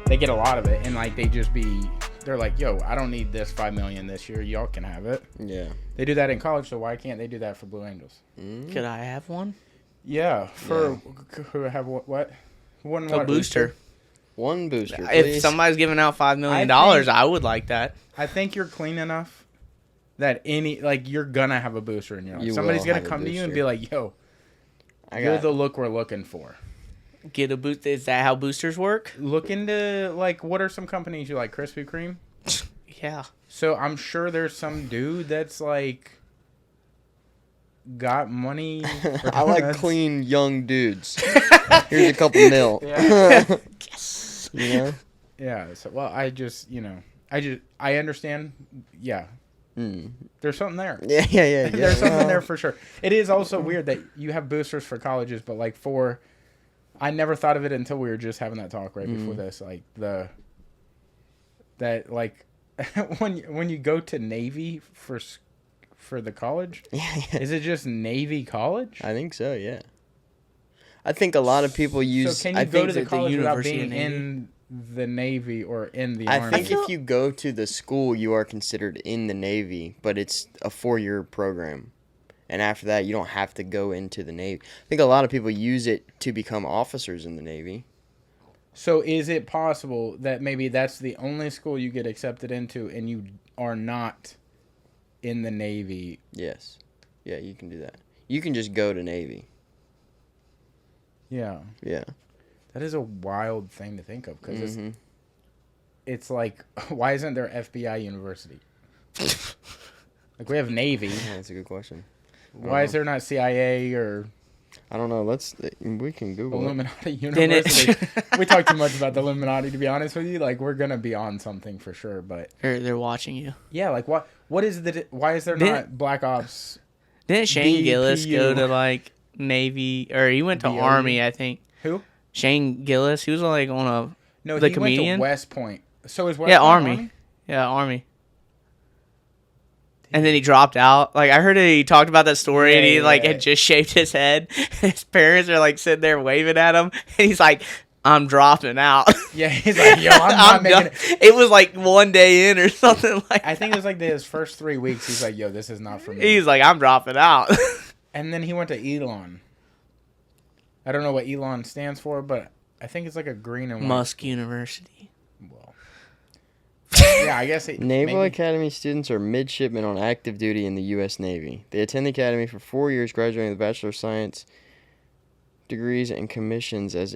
they get a lot of it, and like they're like, yo, I don't need this $5 million this year. Y'all can have it. Yeah. They do that in college, so why can't they do that for Blue Angels? Could I have one? Yeah, who have what? A booster. One booster, If please. somebody's giving out $5 million, I would like that. I think you're clean enough that you're gonna have a booster in your life. You Somebody's will gonna have a come to you and booster. be like, yo, you're the look we're looking for. Get a boost. Is that how boosters work? Look into, like, what are some companies you like? Krispy Kreme? Yeah. So I'm sure there's some dude that's like got money. I like clean young dudes. Here's a couple mil. Yeah. Yes. You know? Yeah. So, well, I understand. Yeah. There's something there. Yeah. There's something there for sure. It is also weird that you have boosters for colleges, but like I never thought of it until we were just having that talk right before this. Like when you go to Navy for the college, is it just Navy college? I think so, yeah. I think a lot of people use... So can you go to the college without being in the Navy or in the Army? I think if you go to the school, you are considered in the Navy, but it's a 4-year program. And after that, you don't have to go into the Navy. I think a lot of people use it to become officers in the Navy. So is it possible that maybe that's the only school you get accepted into and you are not in the Navy? Yes. Yeah, you can do that. You can just go to Navy. Yeah. Yeah. That is a wild thing to think of because it's like, why isn't there FBI University? Like, we have Navy. Yeah, that's a good question. Why is there not CIA or... I don't know. We can Google Illuminati University. We talk too much about the Illuminati, to be honest with you. Like, we're gonna be on something for sure, but They're watching you. yeah, like what is why is there not Black Ops? Didn't Shane Gillis BPU. go to like Navy, or he went to BOU? Army? I think. Who? Shane Gillis. He was like on a No, the he comedian. went to West Point. So is West Yeah, Point Army. Yeah, Army. And then he dropped out. Like, I heard he talked about that story, and he had just shaved his head. His parents are like sitting there waving at him, and he's like, "I'm dropping out." Yeah, he's like, "Yo, I'm not making it." It was like one day in or something like. I think it was like his first 3 weeks. He's like, "Yo, this is not for me." He's like, "I'm dropping out." And then he went to Elon. I don't know what Elon stands for, but I think it's like a green and white. Musk University. Well, yeah, I guess Naval Academy students are midshipmen on active duty in the U.S. Navy. They attend the academy for 4 years, graduating with Bachelor of Science degrees and commissions as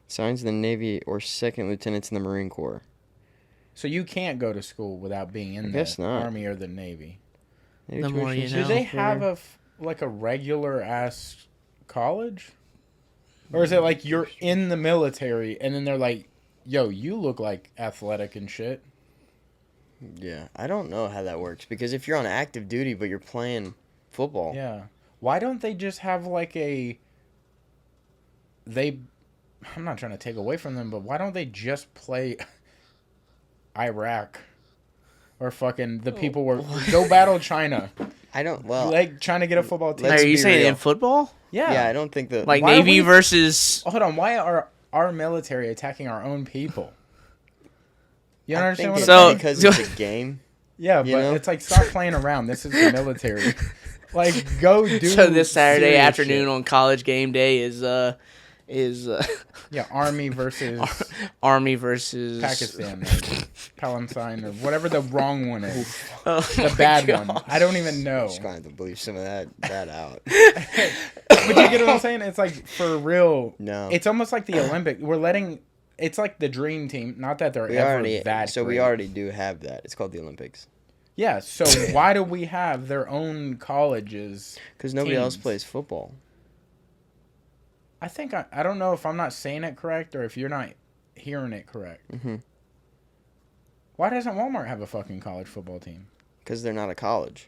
signs in the Navy or second lieutenants in the Marine Corps. So you can't go to school without being in the Army or the Navy. The more you know. Do they have a regular ass college? Or is it like you're in the military and then they're like, yo, you look like athletic and shit? Yeah, I don't know how that works because if you're on active duty but you're playing football. Yeah. Why don't they just have like I'm not trying to take away from them, but why don't they just play Iraq? Or fucking the people were go battle China. Like trying to get a football team. Are you saying in football? Yeah. Yeah, I don't think that like Navy versus. Hold on, why are our military attacking our own people? You don't understand what I'm saying? Because it's a game. Yeah, but it's like stop playing around. This is the military. Like go do. So this Saturday afternoon shit. on college game day is yeah, Army versus Pakistan, or Palestine, or whatever the wrong one is. The bad one. I don't even know. I'm just going to have to bleep some of that out. But you get what I'm saying? It's like for real. No. It's almost like the Olympic. It's like the dream team. Not that they're that. So great. we already do have that. It's called the Olympics. Yeah. So why do we have their own colleges? Because nobody else plays football. I think I don't know if I'm not saying it correct or if you're not hearing it correct. Mm-hmm. Why doesn't Walmart have a fucking college football team? Because they're not a college.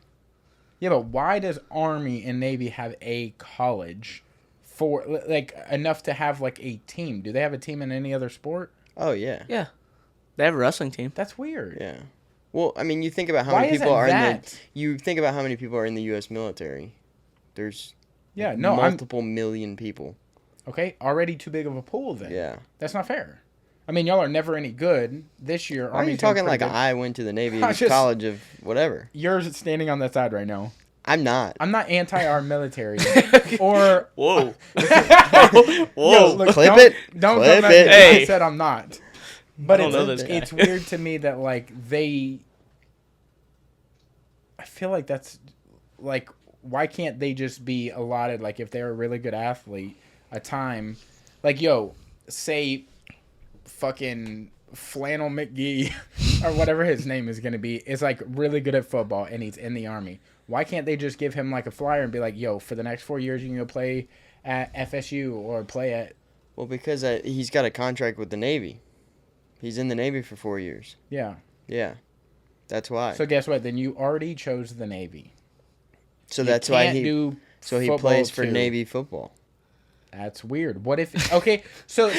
Yeah, but why does Army and Navy have a college for like enough to have like a team? Do they have a team in any other sport? Oh yeah. Yeah, they have a wrestling team. That's weird. Yeah. Well, I mean, you think about how many people are in the U.S. military. There's multiple million people. Okay, already too big of a pool then. Yeah. That's not fair. I mean, y'all are never any good. This year, why are you talking like I went to the Navy college of whatever? You're standing on that side right now. I'm not. I'm not anti our military. Or whoa. Whoa. Yo, look, Clip it. Don't Clip come it. at me. I said I'm not. But it's weird to me that like I feel like that's like, why can't they just be allotted, like if they're a really good athlete, a time, like, yo, say fucking Flannel McGee or whatever his name is going to be is like really good at football and he's in the Army. Why can't they just give him like a flyer and be like, yo, for the next 4 years you can go play at FSU or play at... Well, because he's got a contract with the Navy. He's in the Navy for 4 years. Yeah. Yeah. That's why. So guess what? Then you already chose the Navy. So that's why he plays for Navy football. That's weird. What if... Okay, so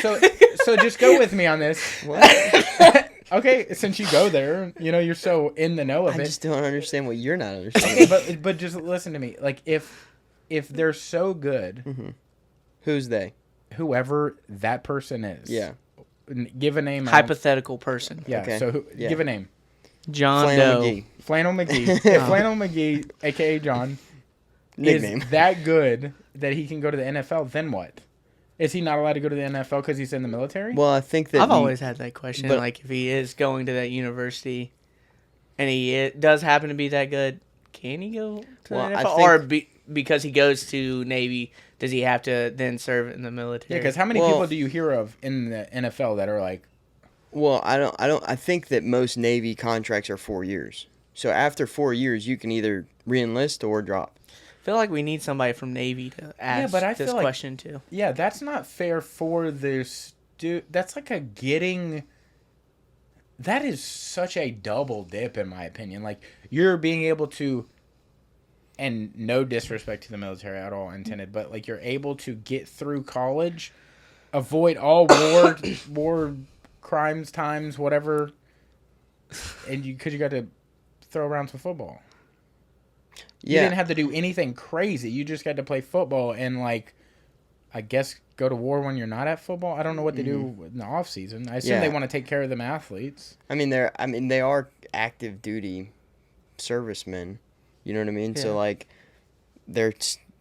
just go with me on this. What? Okay, since you go there, you know, you're so in the know of it. I just don't understand what you're not understanding. Okay, but just listen to me. Like, if they're so good... Mm-hmm. Who's they? Whoever that person is. Yeah. Give a name. Hypothetical person. Yeah, okay. So give a name. John Flannel Doe. McGee. Flannel McGee. If Flannel McGee, a.k.a. John, nickname, is that good that he can go to the NFL, then what? Is he not allowed to go to the NFL because he's in the military? Well, I think that I've always had that question. Like, if he is going to that university and he does happen to be that good, can he go to the NFL? Or because he goes to Navy, does he have to then serve in the military? Yeah, because how many people do you hear of in the NFL that are like... Well, I think that most Navy contracts are 4 years. So after 4 years, you can either re-enlist or drop. I feel like we need somebody from Navy to ask this question too. Yeah, that's not fair for this dude. That's like that is such a double dip in my opinion. Like, you're being able to, and no disrespect to the military at all intended, but like, you're able to get through college, avoid all war crimes, times, whatever, and because you got to throw around some football. You didn't have to do anything crazy. You just got to play football and, like, I guess go to war when you're not at football. I don't know what they do in the off season. I assume they want to take care of them athletes. I mean, they are active duty servicemen. You know what I mean? Yeah. So, like, they're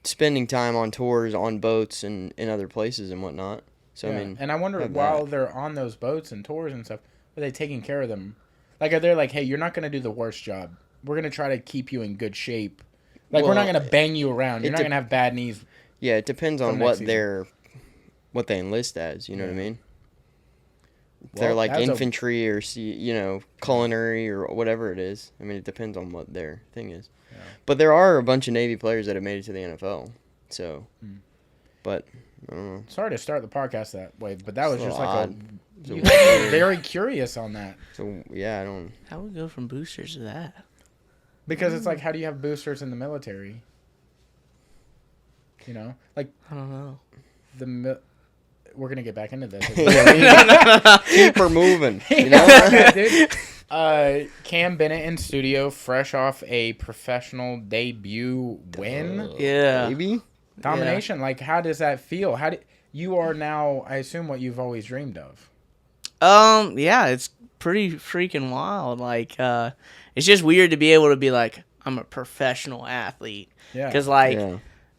spending time on tours, on boats, and in other places and whatnot. So, I mean, and I wonder, while they're on those boats and tours and stuff, are they taking care of them? Like, are they like, hey, you're not going to do the worst job. We're going to try to keep you in good shape. Like, we're not going to bang you around. You're not going to have bad knees. Yeah, it depends on what they enlist as. You know what I mean? If they're like infantry or culinary or whatever it is. I mean, it depends on what their thing is. Yeah. But there are a bunch of Navy players that have made it to the NFL. So, but I don't know. Sorry to start the podcast that way, but that was just like you were very curious on that. So yeah, I don't. How would we go from boosters to that? Because it's like, how do you have boosters in the military? You know, like, I don't know. We're gonna get back into this. Keep her moving. You know, dude. Cam Bennett in studio, fresh off a professional debut win. Yeah, baby. Domination. Yeah. Like, how does that feel? You are now, I assume, what you've always dreamed of. Yeah, it's pretty freaking wild. Like, it's just weird to be able to be like, I'm a professional athlete. Yeah. Because, like,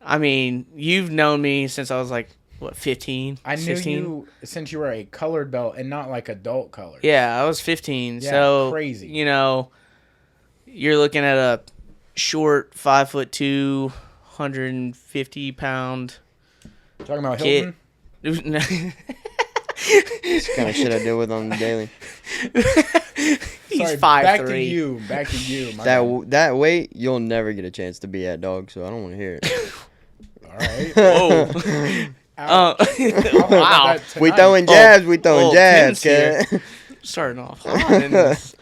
I mean, you've known me since I was like, what, 15? I 16? Knew you since you were a colored belt and not like adult colors. Yeah, I was 15. Yeah, so crazy. You know, you're looking at a short 5'2", 150-pound. Talking about Hilton? It's the kind of shit I deal with on the daily. He's 5'3". Back to you. That weight, you'll never get a chance to be at, dog. So I don't want to hear it. All right. Whoa. Wow. We throwing jabs. We throwing jabs. Starting off hot in this.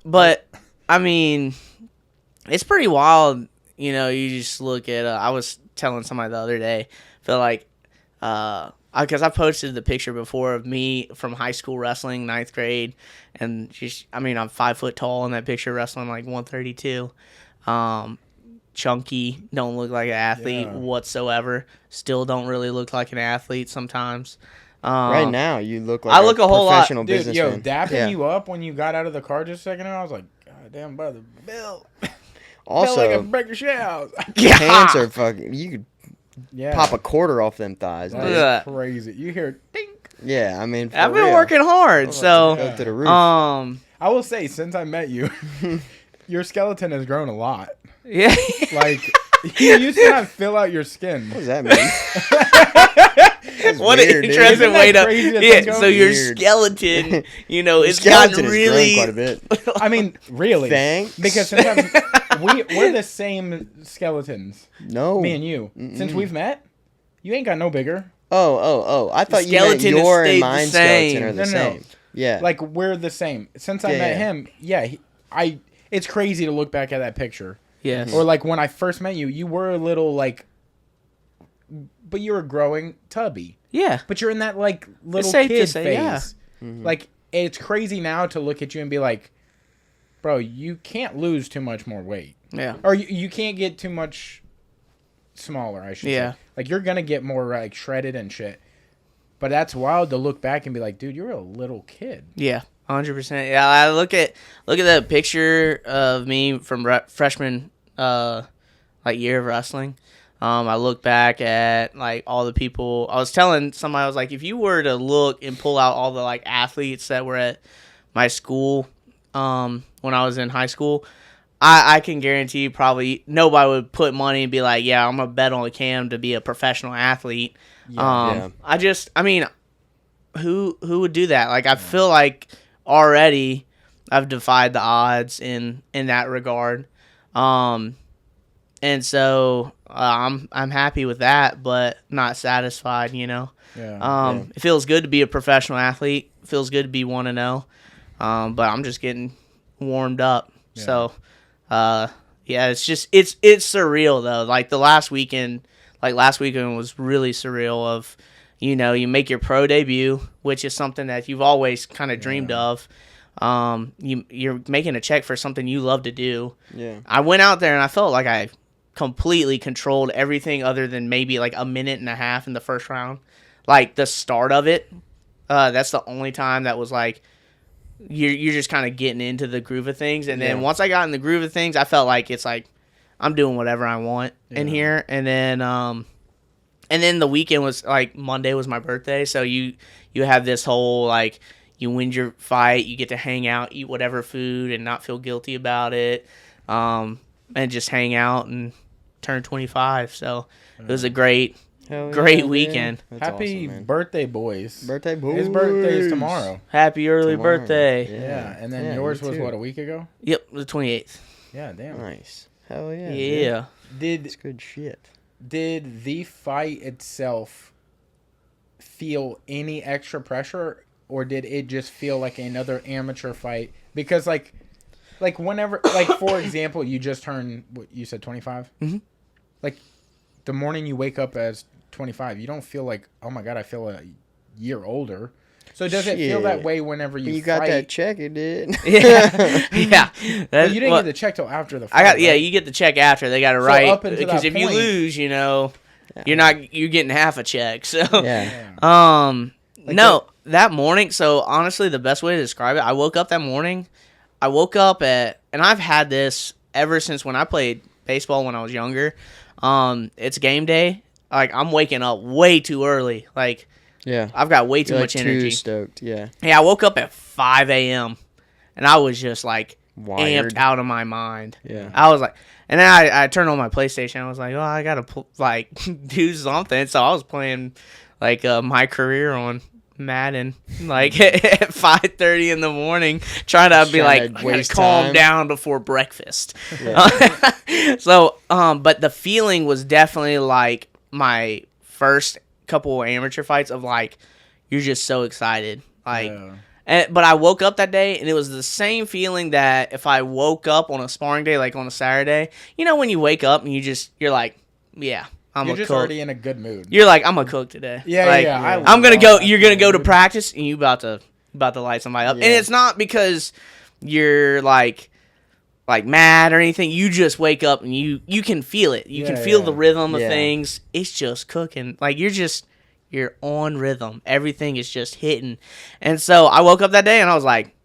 But I mean, it's pretty wild. You know, you just look at. I was telling somebody the other day. Feel like. Because I posted the picture before of me from high school wrestling, 9th grade, and I'm 5 foot tall in that picture, wrestling like 132. Chunky, don't look like an athlete whatsoever. Still don't really look like an athlete sometimes. Right now, you look like I look a whole lot. professional Dude, businessman. dapping you up when you got out of the car just a second ago, I was like, God damn, brother, Bill. Also, Bill like a break your shit out. pants are fucking. You could Yeah. pop a quarter off them thighs. Dude. That's crazy. You hear dink. Yeah, I mean, I've been working hard, so go to the roof. I will say, since I met you, your skeleton has grown a lot. Yeah. Like, you used to not fill out your skin. What does that mean? What weird, an interesting way to. Yeah, so your Weird. skeleton, it's skeleton gotten has really. grown quite a bit. I mean, really. Thanks. Because sometimes we're the same skeletons. No. Me and you. Since we've met, you ain't got no bigger. Oh. I thought you meant skeleton has your and stayed the mine same. skeleton are the No. same. Yeah. Like, we're the same. Since I met him, it's crazy to look back at that picture. Yes. Or, like, when I first met you, you were a little, like, but you were growing tubby. Yeah. But you're in that, like, little safe kid to say, phase. yeah. Like, it's crazy now to look at you and be like, bro, you can't lose too much more weight. Yeah. Or you can't get too much smaller, I should Yeah. say. Like, you're going to get more, like, shredded and shit. But that's wild to look back and be like, dude, you're a little kid. Yeah. 100%. Yeah, I look at the picture of me from freshman year of wrestling. I look back at like all the people. I was telling somebody, I was like, if you were to look and pull out all the like athletes that were at my school when I was in high school, I can guarantee probably nobody would put money and be like, yeah, I'm gonna bet on Cam to be a professional athlete. Yeah. I mean, who would do that? Like, I feel like already I've defied the odds in that regard. And so I'm happy with that, but not satisfied, Yeah. It feels good to be a professional athlete. It feels good to be 1-0. But I'm just getting warmed up. Yeah. So, it's just it's surreal though. Like last weekend was really surreal of, you make your pro debut, which is something that you've always kind of dreamed of. You're making a check for something you love to do. Yeah. I went out there and I felt like I completely controlled everything other than maybe like a minute and a half in the first round. Like the start of it, that's the only time that was like you're just kind of getting into the groove of things. And then once I got in the groove of things, I felt like it's like I'm doing whatever I want in here. And then the weekend was like Monday was my birthday, so you have this whole like you win your fight, you get to hang out, eat whatever food, and not feel guilty about it, and just hang out and turn 25. So it was a great weekend. Happy awesome, birthday, boys. Birthday boys. His birthday is tomorrow. Happy early birthday. Yeah. And then yours was, what, a week ago? Yep, the 28th. Yeah, damn. Nice. Hell yeah. Yeah. It's good shit. Did the fight itself feel any extra pressure, or did it just feel like another amateur fight? Because like whenever, like for example, you just turned, what you said, 25? Mm-hmm. Like the morning you wake up as 25, you don't feel like, oh my God, I feel a year older. So does it feel that way whenever you fight? Got that check, it did. Yeah. But you didn't get the check till after the fight. You get the check after. They got it right. Up until because that if point, you lose, you're getting half a check. So Yeah. that morning, so honestly the best way to describe it, I woke up that morning. I woke up and I've had this ever since when I played baseball when I was younger. It's game day. Like I'm waking up way too early. Like I've got way too much energy. Too stoked, yeah. Yeah, I woke up at 5 a.m. and I was just like Wired. amped out of my mind. Yeah. I was like, and then I turned on my PlayStation. I was like, oh, I gotta do something. So I was playing like my career on Madden, like at 5:30 in the morning, trying to be like, I gotta calm down before breakfast. Yeah. So, but the feeling was definitely like my first couple amateur fights of like, you're just so excited, like. Yeah. But I woke up that day, and it was the same feeling that if I woke up on a sparring day, like on a Saturday, when you wake up and you're like, yeah, you're just already in a good mood. You're like, I'm gonna cook today. Yeah, like, yeah. I'm gonna go. You're gonna go to practice, and you about to light somebody up. Yeah. And it's not because you're like mad or anything. You just wake up and you can feel it. You can feel the rhythm of things. It's just cooking. Like you're You're on rhythm. Everything is just hitting. And so I woke up that day and I was like,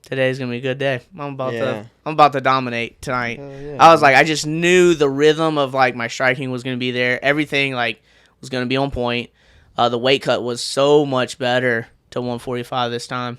today's gonna be a good day. I'm about to dominate tonight. Yeah. I was like, I just knew the rhythm of like my striking was gonna be there. Everything like was gonna be on point. The weight cut was so much better to 145 this time.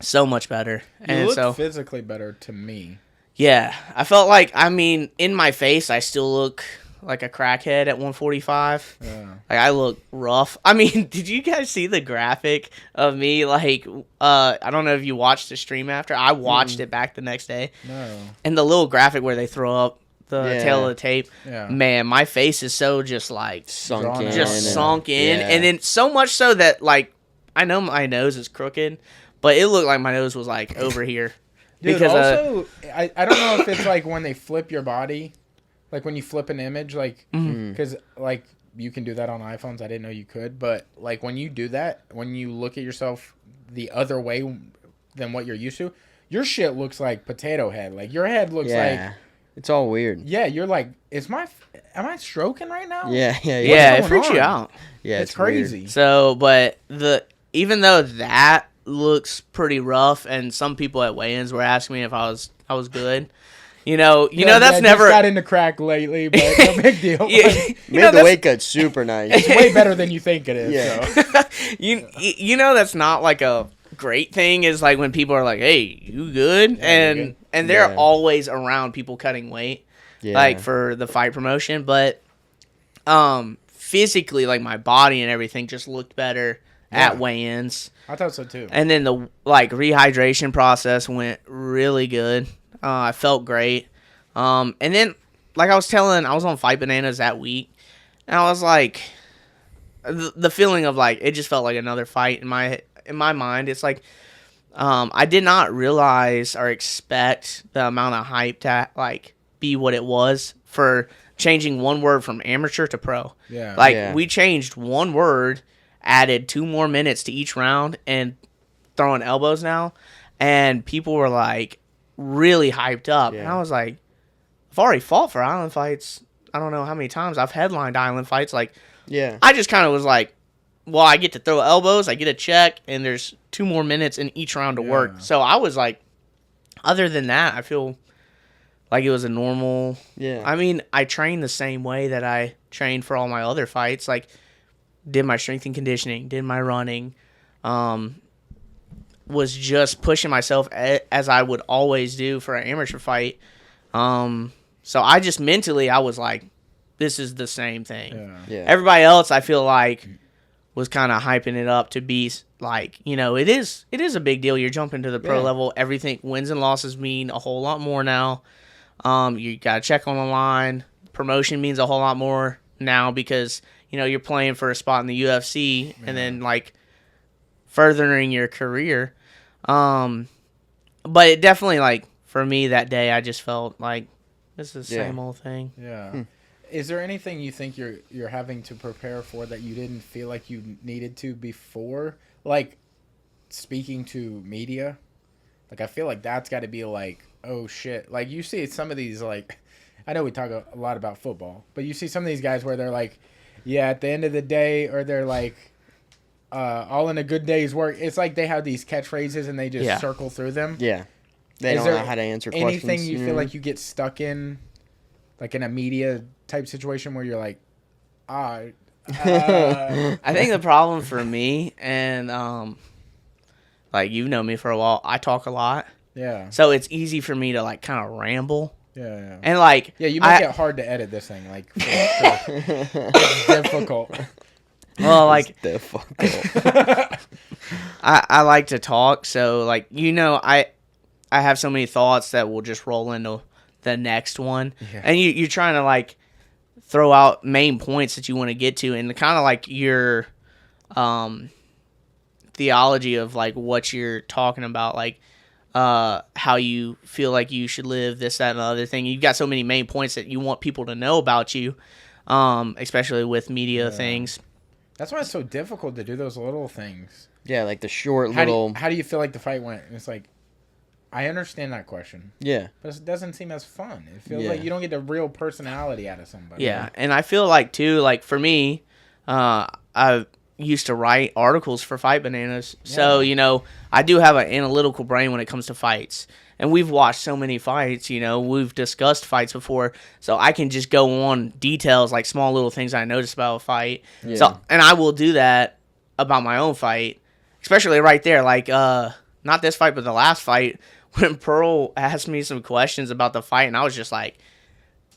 So much better. You look physically better to me. Yeah, I felt like, I mean, in my face, I still look like a crackhead at 145. Yeah. Like, I look rough. I mean, did you guys see the graphic of me? Like, I don't know if you watched the stream after. I watched it back the next day. No. And the little graphic where they throw up the tail of the tape. Yeah. Man, my face is so just, like, sunk in. Yeah. And then so much so that, like, I know my nose is crooked, but it looked like my nose was, like, over here. Dude, because also, I don't know if it's like when they flip your body, like when you flip an image, like, because, like, you can do that on iPhones. I didn't know you could. But, like, when you do that, when you look at yourself the other way than what you're used to, your shit looks like potato head. Like, your head looks like... It's all weird. Yeah, you're like, am I stroking right now? Yeah. It freaks you out. Yeah, it's crazy. Weird. So, but even though that looks pretty rough, and some people at weigh-ins were asking me if I was good. You know that's never got into crack lately, but no big deal. Made the weight cut super nice. It's way better than you think it is. Yeah. So. you know that's not like a great thing is like when people are like, "Hey, you good?" Yeah, and they're always around people cutting weight, like for the fight promotion. But physically, like my body and everything just looked better at weigh-ins. I thought so too. And then the like rehydration process went really good. I felt great. And then like I was on Fight Bananas that week, and I was like, the feeling of like it just felt like another fight in my mind. It's like I did not realize or expect the amount of hype to like be what it was for changing one word from amateur to pro. Yeah. Like we changed one word, added 2 more minutes to each round, and throwing elbows now, and people were like really hyped up. And I was like, I've already fought for island fights. I don't know how many times I've headlined island fights. Like, I just kind of was like, well, I get to throw elbows, I get a check, and there's 2 more minutes in each round to work. So I was like, other than that, I feel like it was a normal. Yeah. I mean, I trained the same way that I trained for all my other fights. Like, did my strength and conditioning, did my running, was just pushing myself as I would always do for an amateur fight. So I just mentally, I was like, this is the same thing. Yeah. Everybody else, I feel like, was kind of hyping it up to be like, it is a big deal. You're jumping to the pro level. Everything, wins and losses mean a whole lot more now. You got to check on the line. Promotion means a whole lot more now because, you're playing for a spot in the UFC and then, like, furthering your career. But it definitely, like, for me that day, I just felt like this is the same old thing. Yeah. Is there anything you think you're having to prepare for that you didn't feel like you needed to before? Like, speaking to media? Like, I feel like that's got to be, like, oh, shit. Like, you see some of these, like, I know we talk a lot about football, but you see some of these guys where they're like, yeah, at the end of the day, or they're like, all in a good day's work. It's like they have these catchphrases and they just circle through them. Yeah. They don't know how to answer questions. Anything you feel like you get stuck in, like in a media type situation where you're like, I think the problem for me, and like you've known me for a while, I talk a lot. Yeah. So it's easy for me to like kind of ramble. Yeah. And like, you make it hard to edit this thing. Like, for sure. It's difficult. Well, like, it's difficult. I like to talk, so like I have so many thoughts that will just roll into the next one, and you're trying to like throw out main points that you want to get to, and kind of like your theology of like what you're talking about, like how you feel like you should live, this, that, and the other thing. You've got so many main points that you want people to know about you, especially with media things. That's why it's so difficult to do those little things. Yeah, like the short How do you feel like the fight went? And it's like, I understand that question. Yeah. But it doesn't seem as fun. It feels like you don't get the real personality out of somebody. Yeah, and I feel like, too, like, for me, I used to write articles for Fight Bananas. Yeah. So, you know, I do have an analytical brain when it comes to fights. And we've watched so many fights, you know, we've discussed fights before. So I can just go on details, like small little things I noticed about a fight. Yeah. So, and I will do that about my own fight, especially right there. Like, not this fight, but the last fight, when Pearl asked me some questions about the fight, and I was just like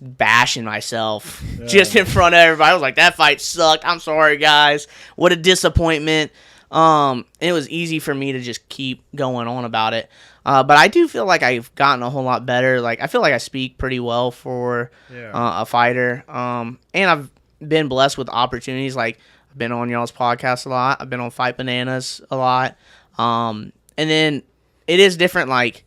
bashing myself just in front of everybody. I was like, that fight sucked. I'm sorry, guys. What a disappointment. It was easy for me to just keep going on about it. But I do feel like I've gotten a whole lot better. Like, I feel like I speak pretty well for a fighter. And I've been blessed with opportunities. Like, I've been on y'all's podcast a lot. I've been on Fight Bananas a lot. And then it is different. Like,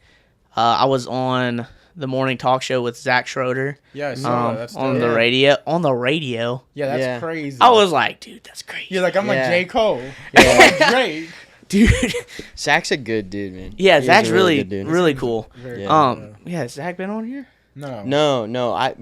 I was on the morning talk show with Zach Schroeder. Yeah, I saw that. That's on the radio. On the radio. Yeah, that's crazy. I was like, dude, that's crazy. You're like, I'm like J. Cole. Yeah. I'm like Drake. Dude. Zach's a good dude, man. Yeah, Zach's really cool. Has Zach been on here? No. I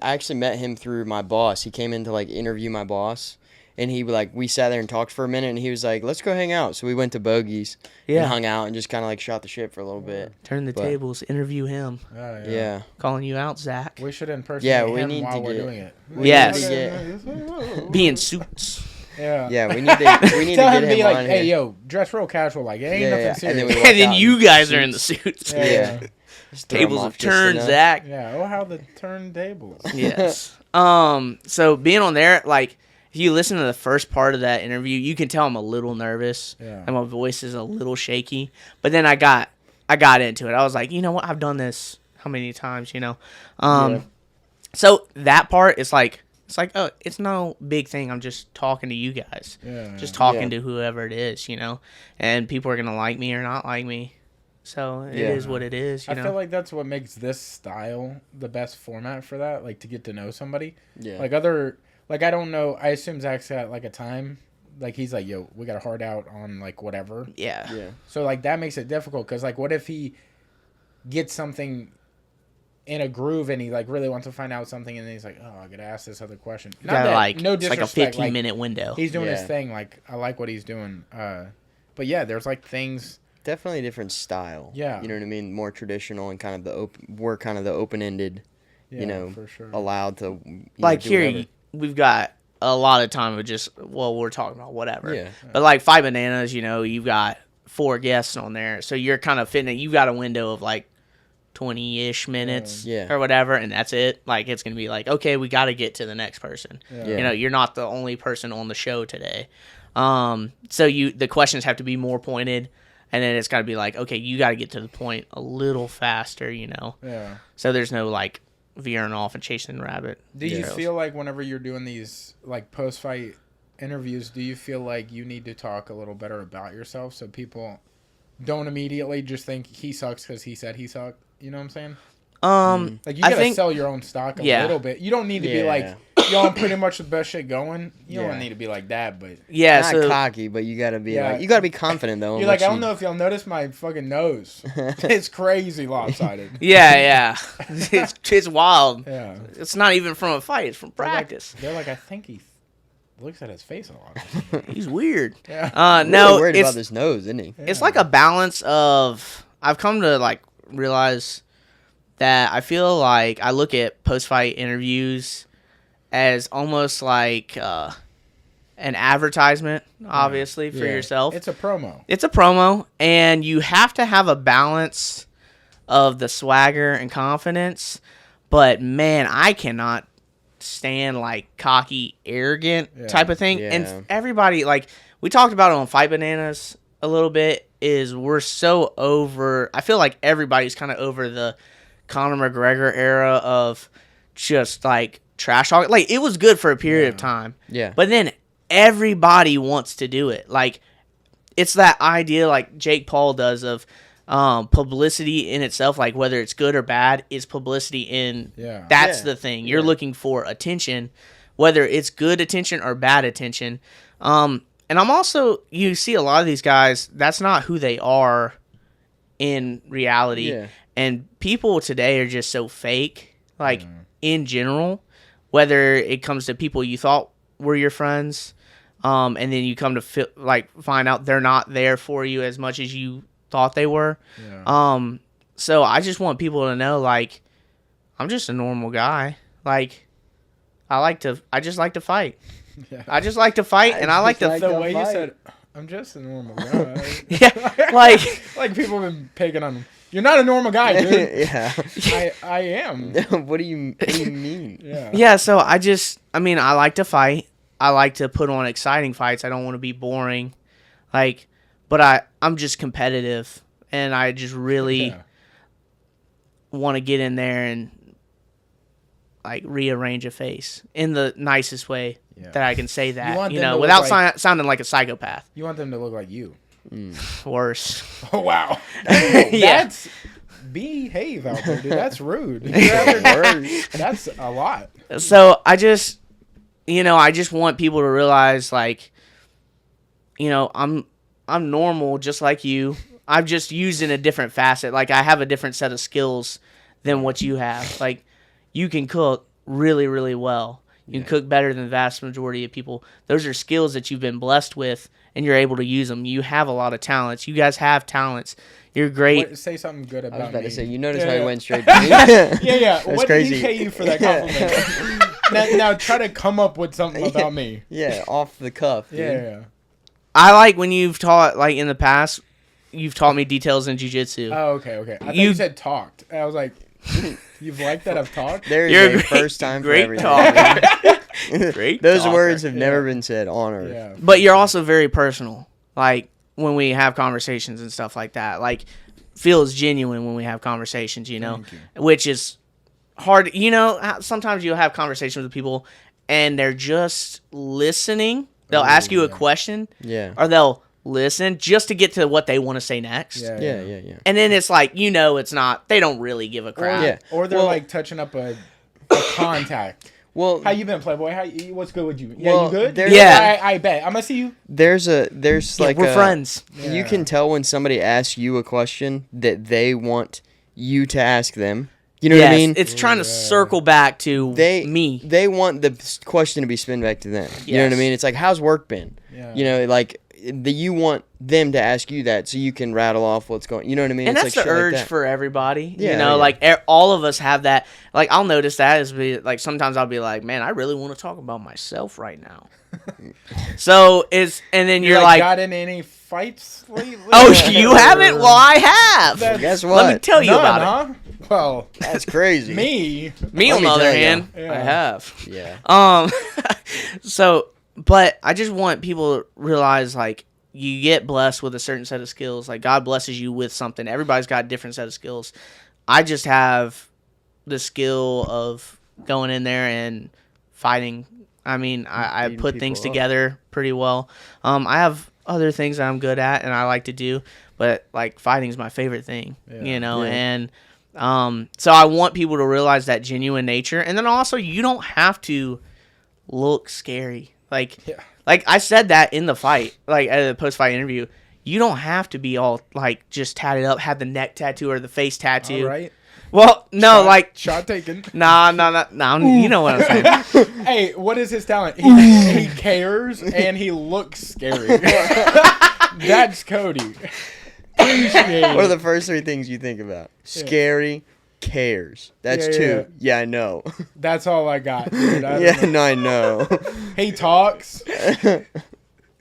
actually met him through my boss. He came in to like interview my boss. And we sat there and talked for a minute, and he was like, let's go hang out. So we went to Bogey's and hung out and just kind of like shot the shit for a little bit. Turn the tables, interview him. Yeah. Calling you out, Zach. We should impersonate him while we're doing it. Be in suits. Yeah, we need to get him like, on hey, here. yo, dress real casual. Like, it ain't nothing serious. And then you guys are in the suits. Yeah. Tables have turned, Zach. Yeah, how the turntables. Yes. So being on there, like, if you listen to the first part of that interview, you can tell I'm a little nervous and my voice is a little shaky. But then I got into it. I was like, you know what? I've done this how many times, you know? So that part is like, oh, it's no big thing. I'm just talking to you guys. Just talking to whoever it is, you know? And people are going to like me or not like me. So it is what it is, you know? I feel like that's what makes this style the best format for that, like to get to know somebody. Yeah. Like, I don't know. I assume Zach's got, like, a time. Like, he's like, yo, we got a hard out on, like, whatever. Yeah. So, like, that makes it difficult. Because, like, what if he gets something in a groove and he, like, really wants to find out something and then he's like, oh, I got to ask this other question. Not that, like, no disrespect. It's like a 15-minute window. He's doing his thing. Like, I like what he's doing. But, yeah, there's, like, things. Definitely a different style. Yeah. You know what I mean? More traditional and kind of we're kind of the open-ended, you know, for sure. Allowed to, like, do here, whatever. We've got a lot of time of just, we're talking about whatever. Yeah. But like Fight Bananas, you know, you've got 4 guests on there. So you're kind of fitting it. You've got a window of like 20-ish minutes or whatever. And that's it. Like, it's going to be like, okay, we got to get to the next person. Yeah. You know, you're not the only person on the show today. So the questions have to be more pointed. And then it's got to be like, okay, you got to get to the point a little faster, you know? Yeah. So there's no like veering off and chasing the rabbit. Do you feel like whenever you're doing these like post-fight interviews, do you feel like you need to talk a little better about yourself so people don't immediately just think he sucks because he said he sucked? You know what I'm saying? Like, you gotta sell your own stock a little bit. You don't need to be like, yo, I'm pretty much the best shit going. You don't need to be like that, but not cocky, but you gotta be like, you gotta be confident though. You're like, I don't know if y'all noticed my fucking nose. It's crazy lopsided. Yeah. It's wild. Yeah. It's not even from a fight. It's from practice. They're like I think he looks at his face a lot. He's weird. Yeah. No, really worried about his nose, isn't he? It's like a balance of. I've come to like realize that I feel like I look at post-fight interviews as almost like an advertisement, obviously, for yourself. It's a promo. It's a promo, and you have to have a balance of the swagger and confidence. But, man, I cannot stand, like, cocky, arrogant type of thing. Yeah. And everybody, like, we talked about it on Fight Bananas a little bit, is we're so over. I feel like everybody's kind of over the Conor McGregor era of just, like, trash talk. Like, it was good for a period of time. Yeah. But then everybody wants to do it. Like, it's that idea like Jake Paul does of publicity in itself, like whether it's good or bad, is publicity in that's the thing. You're looking for attention, whether it's good attention or bad attention. And I'm also, you see a lot of these guys, that's not who they are in reality. Yeah. And people today are just so fake, like in general, whether it comes to people you thought were your friends, and then you come to find out they're not there for you as much as you thought they were. Yeah. So I just want people to know, like, I'm just a normal guy. Like, I just like to fight. Yeah. I just like to fight, and I like to. The way you said, I'm just a normal guy. Yeah, like people have been picking on him. You're not a normal guy, dude. Yeah. I am. What do you mean? Yeah. Yeah, so I like to fight. I like to put on exciting fights. I don't want to be boring. Like, but I'm just competitive, and I just really want to get in there and like rearrange a face in the nicest way that I can say that, without sounding like a psychopath. You want them to look like you. Worse. Oh, wow. That's behave out there, dude. That's rude. That's a lot. So I just want people to realize, like, I'm normal just like you. I'm just used in a different facet. Like, I have a different set of skills than what you have. Like, you can cook really, really well. You can cook better than the vast majority of people. Those are skills that you've been blessed with, and you're able to use them. You have a lot of talents. You guys have talents. You're great. Say something good about me. I was about to say, you notice how he went straight to me? Yeah. That's what crazy. did he pay you for that compliment? now try to come up with something about me. Yeah, off the cuff, dude. Yeah. I like when you've taught, like, in the past, you've taught me details in jiu-jitsu. Oh, okay. I thought you said talked. I was like, you've liked that I've talked? You're a first time for great everything. Talker. Great Those talker. words have never been said on Earth. Yeah. But you're also very personal. Like, when we have conversations and stuff like that. Like, feels genuine when we have conversations, which is hard. Sometimes you'll have conversations with people and they're just listening. They'll ask you a question. Yeah. Or they'll listen just to get to what they want to say next. Yeah. And then it's like, it's not, they don't really give a crap. Or they're like touching up a contact. Well, how you been, Playboy? What's good with you? Well, you good? Yeah, I bet. I'm gonna see you. There's like we're friends. You can tell when somebody asks you a question that they want you to ask them. You know what I mean? It's trying to circle back to me. They want the question to be spin back to them. You know what I mean? It's like, how's work been? Yeah. Like you want them to ask you that so you can rattle off what's going. You know what I mean? And it's that's like the urge like for everybody. Yeah, like all of us have that. Like, I'll notice that like sometimes I'll be like, man, I really want to talk about myself right now. So and then you're like, got in any fights lately? Oh, you haven't? Well, I have. Well, guess what? Let me tell you about it. Well, that's crazy. Me on the other hand, I have. Yeah. So, but I just want people to realize, like, you get blessed with a certain set of skills. Like, God blesses you with something. Everybody's got a different set of skills. I just have the skill of going in there and fighting. I mean, I put things together pretty well. I have other things that I'm good at and I like to do, but, like, fighting is my favorite thing, and so I want people to realize that genuine nature. And then also, you don't have to look scary. Like I said that in the fight, like at the post-fight interview, you don't have to be all, like, just tatted up, have the neck tattoo or the face tattoo. All right. Well, no, shot taken. Nah, you know what I'm saying. Hey, what is his talent? He cares and he looks scary. That's Cody. Appreciate What are the first three things you think about? Scary, cares. That's two. Yeah, I know. That's all I got, dude. I know. He talks.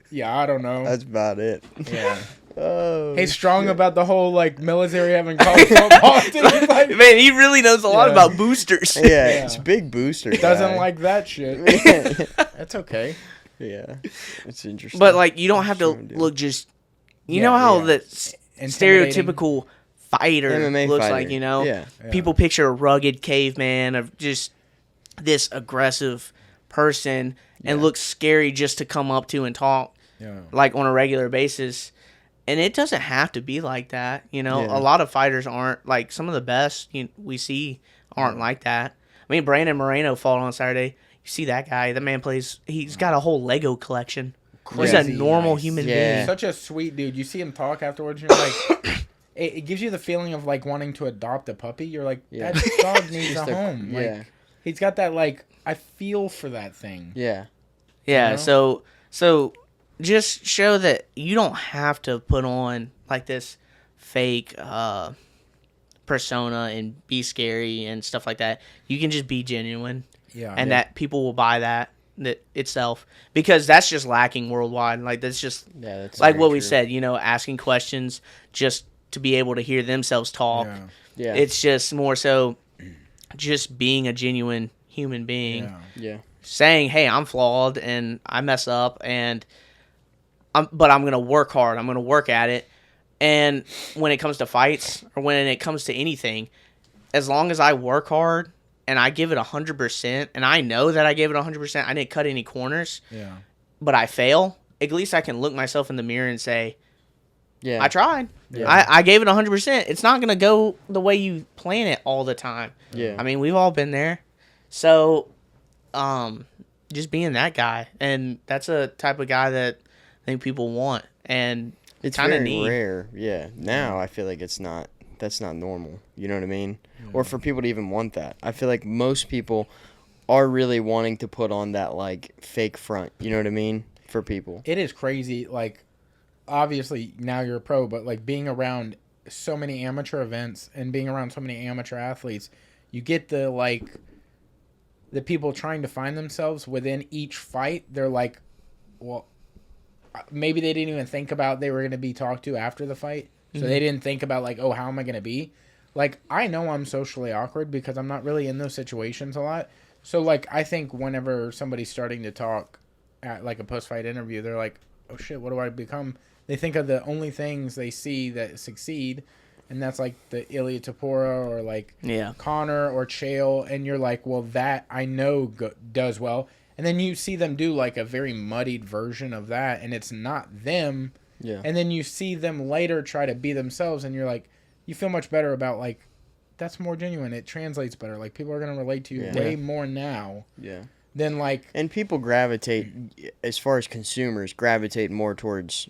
Yeah, I don't know. That's about it. Yeah. Oh, he's strong about the whole, like, military having college football. Like, man, he really knows a lot about boosters. Yeah, it's a big booster. Doesn't like that shit. That's okay. Yeah, it's interesting. But, like, you don't have to look just. You know how the stereotypical fighter MMA looks fighter. like, Yeah. People picture a rugged caveman of just this aggressive person and looks scary just to come up to and talk, like, on a regular basis. And it doesn't have to be like that, A lot of fighters aren't, like, some of the best we see aren't like that. I mean, Brandon Moreno fought on Saturday. You see that guy? That man he's got a whole Lego collection. He's a normal human being. Such a sweet dude. You see him talk afterwards, and you're like, it gives you the feeling of, like, wanting to adopt a puppy. You're like, that dog needs a home. Like, he's got that, like, I feel for that thing. Yeah. Yeah. You know? So just show that you don't have to put on like this fake persona and be scary and stuff like that. You can just be genuine. Yeah. And that people will buy that itself, because that's just lacking worldwide. Like that's just that's like what true. we said, asking questions just to be able to hear themselves talk. Yeah. It's just more so just being a genuine human being. Yeah. Saying, hey, I'm flawed and I mess up, but I'm going to work hard. I'm going to work at it. And when it comes to fights or when it comes to anything, as long as I work hard and I give it 100%, and I know that I gave it 100%, I didn't cut any corners, but I fail, at least I can look myself in the mirror and say, I tried. Yeah. I gave it 100%. It's not going to go the way you plan it all the time. Yeah. I mean, we've all been there. So, just being that guy. And that's a type of guy that I think people want. And it's kind of very rare. Yeah. Now I feel like that's not normal. You know what I mean? Yeah. Or for people to even want that. I feel like most people are really wanting to put on that like fake front. You know what I mean? For people. It is crazy. Like, obviously now you're a pro, but like being around so many amateur events and being around so many amateur athletes, you get the people trying to find themselves within each fight. They're like, well, maybe they didn't even think about they were going to be talked to after the fight. So they didn't think about like, oh, how am I going to be? Like, I know I'm socially awkward because I'm not really in those situations a lot. So like, I think whenever somebody's starting to talk at like a post-fight interview, they're like, oh shit, what do I become? They think of the only things they see that succeed, and that's like the Ilya Tapora or like Connor or Chael, and you're like, well, that I know does well. And then you see them do like a very muddied version of that, and it's not them. Yeah. And then you see them later try to be themselves, and you're like, you feel much better about like, that's more genuine. It translates better. Like, people are going to relate to you way more now. Yeah. Than like... And people gravitate, as far as consumers, gravitate more towards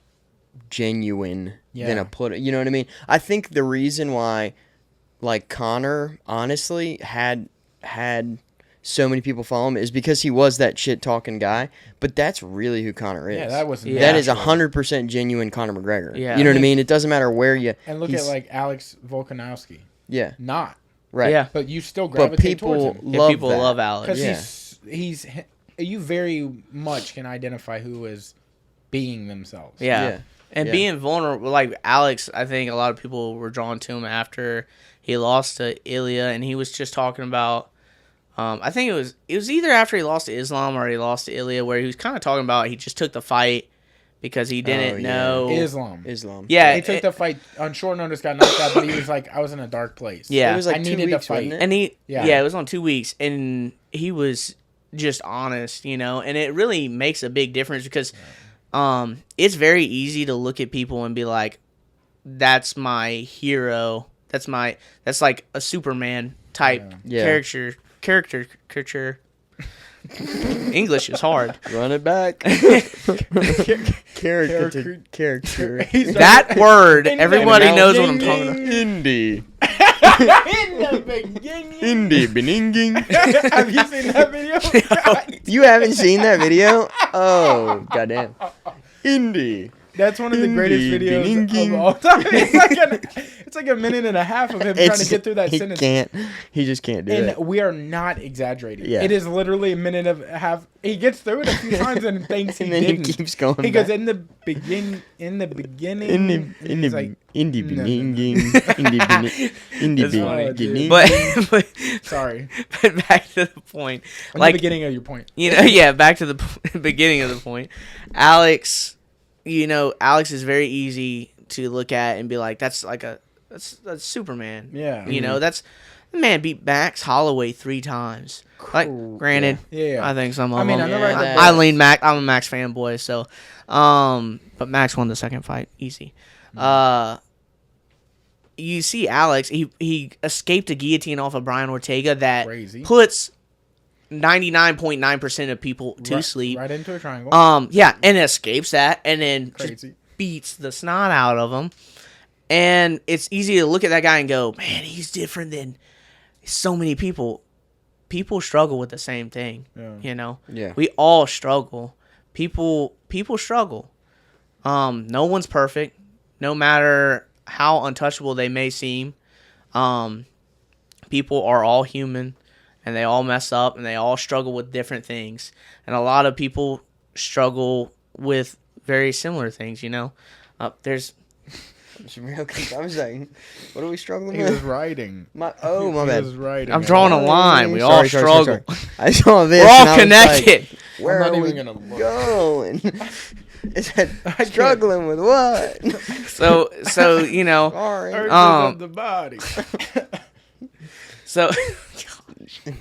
genuine than a put. You know what I mean? I think the reason why, like, Connor, honestly, had so many people follow him is because he was that shit-talking guy. But that's really who Connor is. Yeah, that was... That is 100% genuine Conor McGregor. Yeah. You know what I mean? It doesn't matter where you... And look at, like, Alex Volkanovski. Yeah. Not. Right. Yeah. But you still gravitate towards him. People love Alex. Because he's... You very much can identify who is being themselves. Yeah. And being vulnerable, like Alex, I think a lot of people were drawn to him after he lost to Ilya, and he was just talking about, I think it was either after he lost to Islam or he lost to Ilya, where he was kind of talking about he just took the fight because he didn't know. Islam. Yeah. He took the fight on short notice, got knocked out, but he was like, I was in a dark place. Yeah. It was like I 2 needed weeks, to fight. wasn't it? And it was on 2 weeks, and he was just honest, and it really makes a big difference because it's very easy to look at people and be like, that's my hero, that's like a Superman type character. English is hard. Run it back. Character. That word, everybody knows what I'm talking about. Indie. In the beginning. Indie beninging. Have you seen that video? You haven't seen that video? Oh, goddamn. Indie. That's one of the greatest videos of all time. It's like a minute and a half of him trying to get through that sentence. He just can't do it. And we are not exaggerating. Yeah. It is literally a minute and a half. He gets through it a few times and thinks he didn't. And then he keeps going He goes, back. in the beginning. But sorry. But back to the point. The beginning of your point. Back to the beginning of the point. Alex is very easy to look at and be like, that's Superman. Yeah. That's the man beat Max Holloway 3 times. Like, granted, I think some of them. I'm a Max fanboy, so but Max won the second fight easy. You see Alex, he escaped a guillotine off of Brian Ortega that puts 99.9% of people to sleep. Right into a triangle. And escapes that, and then just beats the snot out of him. And it's easy to look at that guy and go, man, he's different than so many people. People struggle with the same thing, Yeah. We all struggle. people struggle. No one's perfect, no matter how untouchable they may seem. People are all human, and they all mess up, and they all struggle with different things. And a lot of people struggle with very similar things, you know. There's... I was like, what are we struggling with? He was writing. My bad. He was writing. I'm drawing a line. We all struggle. Sorry. I saw this. We're all connected. Like, where are we going? Is that struggling with what? So you know. Sorry. The body. So.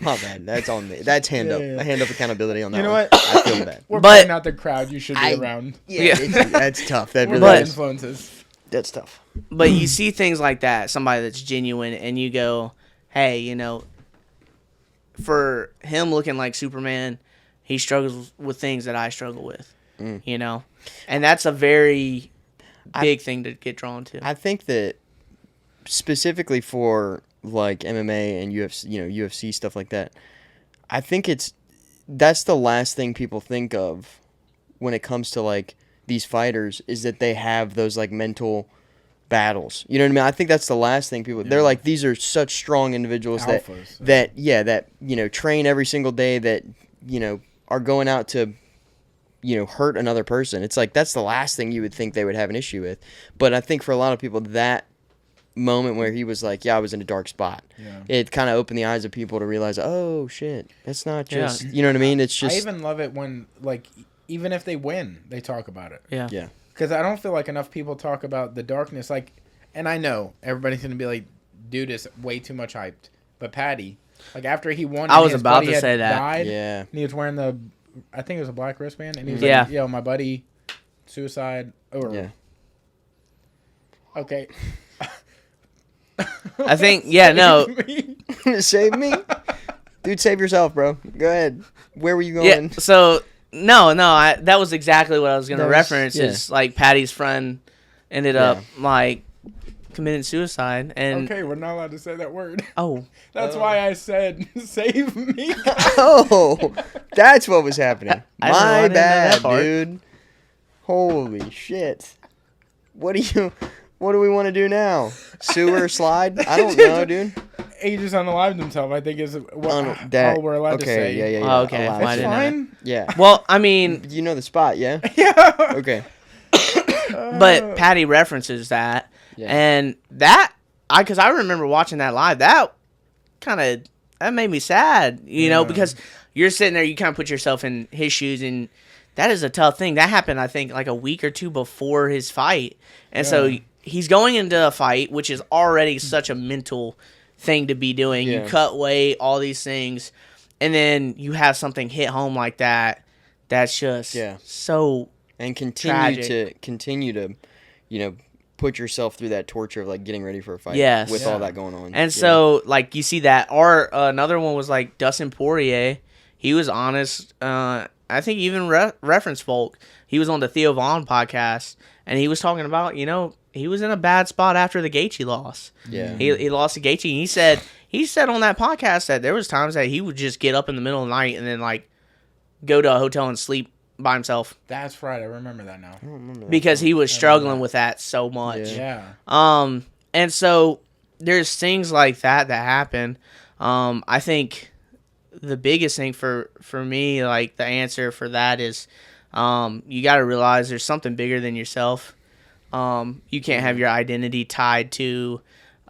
My bad. That's on me. That's hand up. A hand up accountability on that. You know one. what? I feel bad. We're probably not the crowd you should be around. Yeah. That's tough. That really is. Influences. That's tough. But you see things like that, somebody that's genuine, and you go, hey, you know, for him looking like Superman, he struggles with things that I struggle with, you know? And that's a very big thing to get drawn to. I think that specifically for, like, MMA and UFC, UFC, stuff like that, I think that's the last thing people think of when it comes to, like, these fighters, is that they have those, like, mental battles. You know what I mean? I think that's the last thing people... Yeah. They're like, these are such strong individuals Alphas, that you know, train every single day, that, you know, are going out to, you know, hurt another person. It's like, that's the last thing you would think they would have an issue with. But I think for a lot of people, that moment where he was like, yeah, I was in a dark spot, it kind of opened the eyes of people to realize, oh, shit, it's not just... You know what I mean? It's just... I even love it when, like... Even if they win, they talk about it. Yeah. Because I don't feel like enough people talk about the darkness. Like, and I know everybody's going to be like, dude is way too much hyped. But Patty, like, after he won, I was about to say that. Died, yeah. And he was wearing I think it was a black wristband. And he was like, yo, my buddy, suicide. Yeah. Okay. I think, no. Save me? Dude, save yourself, bro. Go ahead. Where were you going? Yeah, so... No, that was exactly what I was going to reference. Is like Patty's friend ended up like committing suicide, and okay, we're not allowed to say that word. Oh, that's why I said save me. Oh, that's what was happening. My bad, dude. Holy shit! What do we want to do now? Sewer slide? I don't know, dude. He just unalived himself, I think, is all we're allowed to say. Yeah. Oh, okay, that's fine. Yeah. Well, I mean... You know the spot, yeah? Yeah. Okay. But Patty references that, and that... Because I remember watching that live, that made me sad, you know, because you're sitting there, you kind of put yourself in his shoes, and that is a tough thing. That happened, I think, like a week or two before his fight. And so he's going into a fight, which is already such a mental thing to be doing. You cut weight, all these things, and then you have something hit home like that. That's just so and continue to, you know, put yourself through that torture of like getting ready for a fight. With all that going on. And so like you see that, or another one was like Dustin Poirier. He was honest. I think he even referenced Volk. He was on the Theo Vaughn podcast, and he was talking about, you know, he was in a bad spot after the Gaethje loss. Yeah. He lost to Gaethje, and he said on that podcast that there was times that he would just get up in the middle of the night and then like go to a hotel and sleep by himself. That's right. I remember that now. Because he was struggling with that so much. Yeah. And so there's things like that happen. I think the biggest thing for me, like the answer for that is you got to realize there's something bigger than yourself. You can't have your identity tied to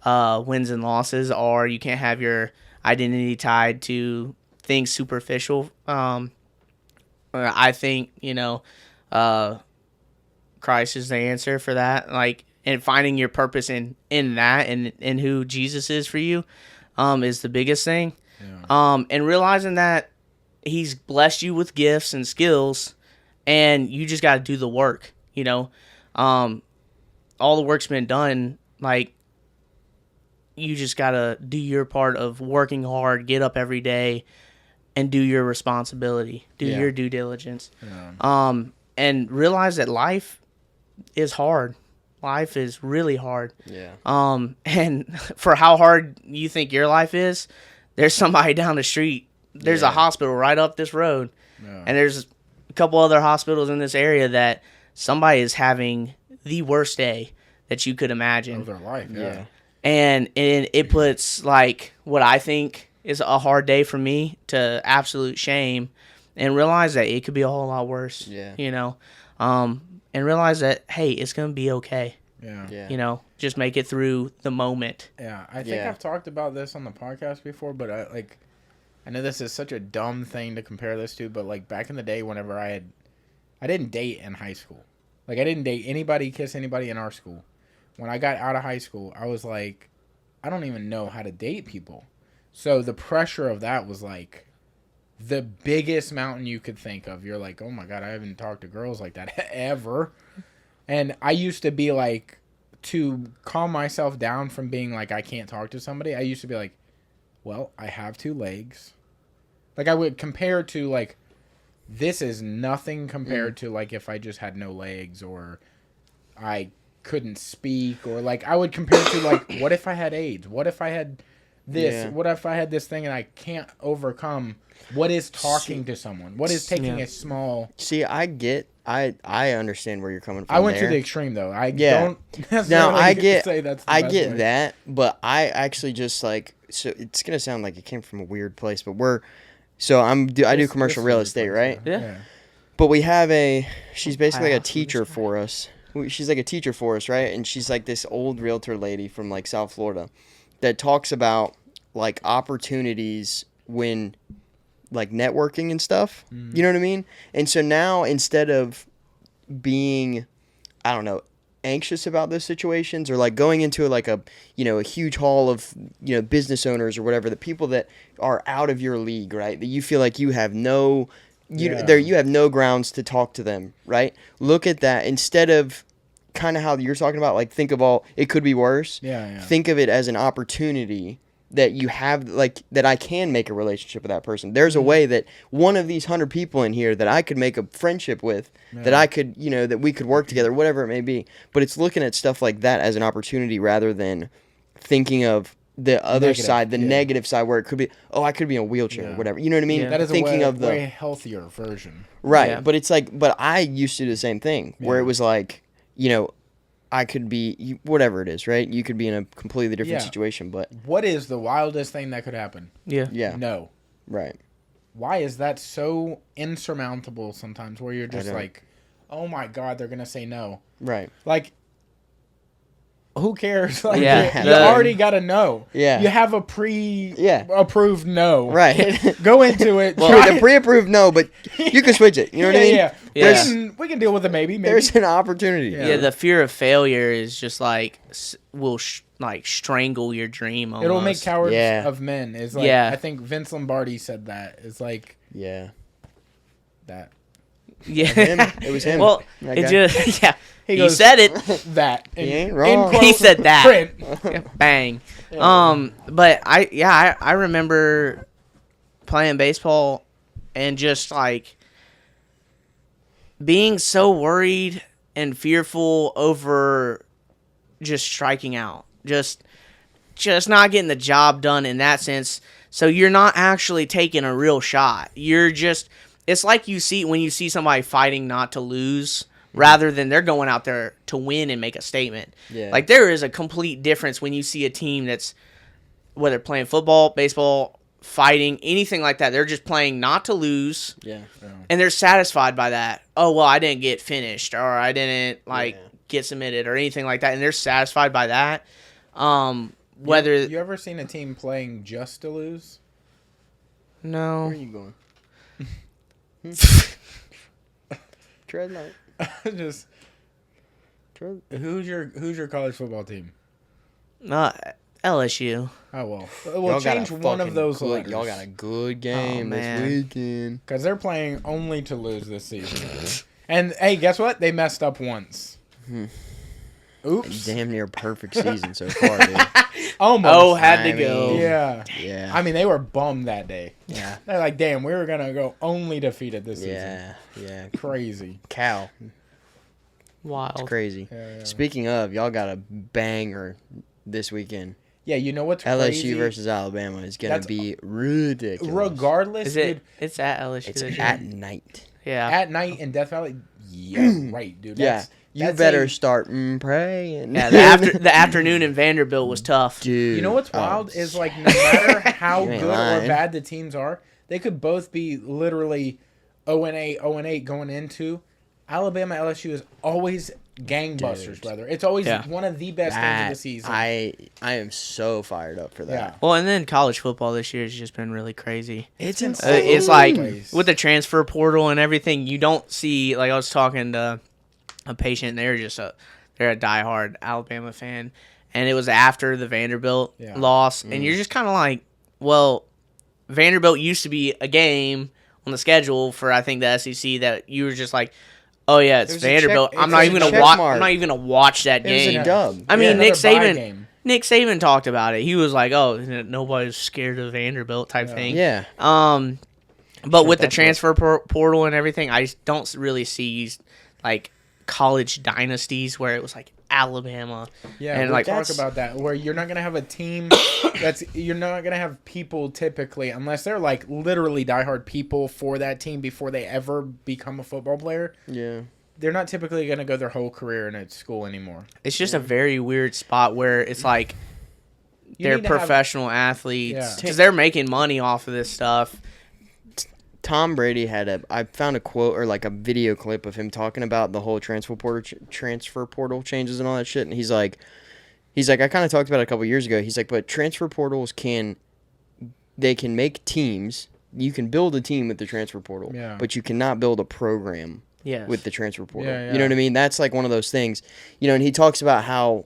wins and losses, or you can't have your identity tied to things superficial. I think, you know, Christ is the answer for that. Like, and finding your purpose in that and who Jesus is for you is the biggest thing. Yeah. And realizing that he's blessed you with gifts and skills, and you just got to do the work, you know. All the work's been done. Like, you just got to do your part of working hard, get up every day, and do your responsibility, do your due diligence. Yeah. And realize that life is hard. Life is really hard. Yeah. And for how hard you think your life is, there's somebody down the street. There's a hospital right up this road. Yeah. And there's a couple other hospitals in this area that somebody is having the worst day that you could imagine of their life. Yeah. And it puts like what I think is a hard day for me to absolute shame, and realize that it could be a whole lot worse. Yeah. You know, and realize that, hey, it's gonna be okay. Yeah. You know, just make it through the moment. Yeah, I think I've talked about this on the podcast before, but I know this is such a dumb thing to compare this to, but like back in the day, whenever I didn't date in high school. Like I didn't date anybody, kiss anybody in our school. When I got out of high school, I was like, I don't even know how to date people. So the pressure of that was like the biggest mountain you could think of. You're like, oh my God, I haven't talked to girls like that ever. And I used to be like, to calm myself down from being like, I can't talk to somebody, I used to be like, well, I have 2 legs. Like I would compare to like, this is nothing compared to like if I just had no legs or I couldn't speak, or like I would compare to like, what if I had AIDS? What if I had this? Yeah. What if I had this thing and I can't overcome? What is talking to someone? What is taking a small... See, I understand where you're coming from. I went to the extreme though. Don't necessarily now, I get, say that's the I best get way. that, but I actually just like, so it's going to sound like it came from a weird place, but I do commercial real estate, right? Yeah. But we have she's basically a teacher for us. She's like a teacher for us, right? And she's like this old realtor lady from like South Florida that talks about like opportunities when like networking and stuff. You know what I mean? And so now instead of being, I don't know, anxious about those situations or like going into like a huge hall of business owners or whatever, the people that are out of your league, right? That you feel like you have no you have no grounds to talk to them, right? Look at that instead of kind of how you're talking about, like think of all it could be worse. Think of it as an opportunity that you have, like that I can make a relationship with that person. There's a way that one of these 100 people in here that I could make a friendship with, that I could, that we could work together, whatever it may be. But it's looking at stuff like that as an opportunity rather than thinking of the other side, the negative side, where it could be, I could be in a wheelchair or whatever. You know what I mean? That is thinking of the way healthier version. Right. Yeah. But it's like, but I used to do the same thing where it was like, I could be, whatever it is, right? You could be in a completely different situation, but... What is the wildest thing that could happen? Yeah. No. Right. Why is that so insurmountable sometimes where you're just like, oh my God, they're going to say no. Right. Like, who cares? Like, you already got to know. Yeah. You have a pre-approved no. Right. Go into it. The pre-approved no, but you can switch it. You know what I mean? Yeah. We can deal with it maybe. There's an opportunity. Yeah, the fear of failure is just like, will strangle your dream almost. It'll make cowards of men. Is like, I think Vince Lombardi said that. It's like... Yeah. That. Yeah. It was him. Well, it just... Yeah. He said it. That. He ain't wrong. He said that. Print. Bang. But I remember playing baseball and just like being so worried and fearful over just striking out. Just not getting the job done in that sense. So you're not actually taking a real shot. You're just, it's like when you see somebody fighting not to lose, rather than they're going out there to win and make a statement. Yeah. Like, there is a complete difference when you see a team that's, whether playing football, baseball, fighting, anything like that, they're just playing not to lose. Yeah. And they're satisfied by that. Oh, well, I didn't get finished, or I didn't, get submitted, or anything like that. And they're satisfied by that. Whether... You ever seen a team playing just to lose? No. Where are you going? Tread light. Just who's your college football team? LSU. Oh well, we'll change one of those letters. Y'all got a good game this weekend because they're playing only to lose this season. And hey, guess what? They messed up once. Oops. Damn near perfect season so far, dude. Almost. Oh, had to go. Yeah. I mean, they were bummed that day. Yeah. They're like, damn, we were going to go only defeated this season. Yeah. Crazy. Cal. Wild. It's crazy. Yeah. Speaking of, y'all got a banger this weekend. Yeah, you know what's LSU crazy? versus Alabama is going to be ridiculous. Regardless. It's at LSU. It's at night. at night in Death Valley. Yeah, right, dude. Yeah. You better start praying. Yeah, the afternoon in Vanderbilt was tough. Dude. You know what's wild is, like, no matter how good or bad the teams are, they could both be literally 0-8, 0-8 going into. Alabama LSU is always gangbusters, brother. It's always one of the best games of the season. I am so fired up for that. Yeah. Well, and then college football this year has just been really crazy. It's insane. It's like with the transfer portal and everything, you don't see, like, I was talking to a patient, they're a diehard Alabama fan, and it was after the Vanderbilt loss, and you're just kind of like, well, Vanderbilt used to be a game on the schedule for, I think, the SEC that you were just like, oh yeah, it's Vanderbilt. I'm not even gonna watch that game. It was a dub. I mean, Nick Saban talked about it. He was like, oh, nobody's scared of Vanderbilt type thing. Yeah. But with the transfer portal and everything, I don't really see like college dynasties where it was like Alabama. Yeah, and like talk about that, where you're not gonna have a team you're not gonna have people typically, unless they're like literally diehard people for that team before they ever become a football player. Yeah. They're not typically gonna go their whole career in a school anymore. It's just a very weird spot where it's like they're professional athletes because they're making money off of this stuff. Tom Brady I found a quote or like a video clip of him talking about the whole transfer portal changes and all that shit, and he's like, I kind of talked about it a couple years ago. He's like, but transfer portals can make teams. You can build a team with the transfer portal, but you cannot build a program with the transfer portal. You know what I mean? That's like one of those things, and he talks about how,